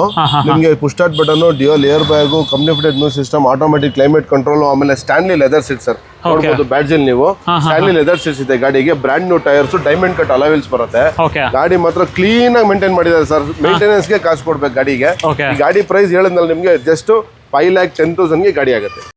ನಿಮಗೆ push start button, dual air bag, company fitted music system, automatic climate control, ಆಮೇಲೆ ಸ್ಟ್ಯಾನ್ಲಿ ಲೆದರ್ ಸೀಟ್ ಸರ್. ನೋಡಬಹುದು ಬ್ಯಾಡ್ಜ್ ಅಲ್ಲಿ ನೀವು ಸ್ಟ್ಯಾನ್ಲಿ ಲೆದರ್ ಸೀಟ್ಸ್ ಇದೆ ಗಾಡಿಗೆ. Brand new tyres, diamond cut ಅಲಾವಿಲ್ಸ್ ಬರುತ್ತೆ. ಗಾಡಿ ಮಾತ್ರ ಕ್ಲೀನ್ ಆಗಿ ಮೇಂಟೈನ್ ಮಾಡಿದ್ದಾರೆ ಸರ್. ಮೇಂಟೆನೆನ್ಸ್ ಗೆ ಕಾಸು ಕೊಡ್ಬೇಕು ಗಾಡಿಗೆ. ಈ ಗಾಡಿ ಪ್ರೈಸ್ ಹೇಳಿದ್ನಲ್ಲ ನಿಮ್ಗೆ, ಜಸ್ಟ್ 5,10,000 ಗೆ ಗಾಡಿ ಆಗುತ್ತೆ.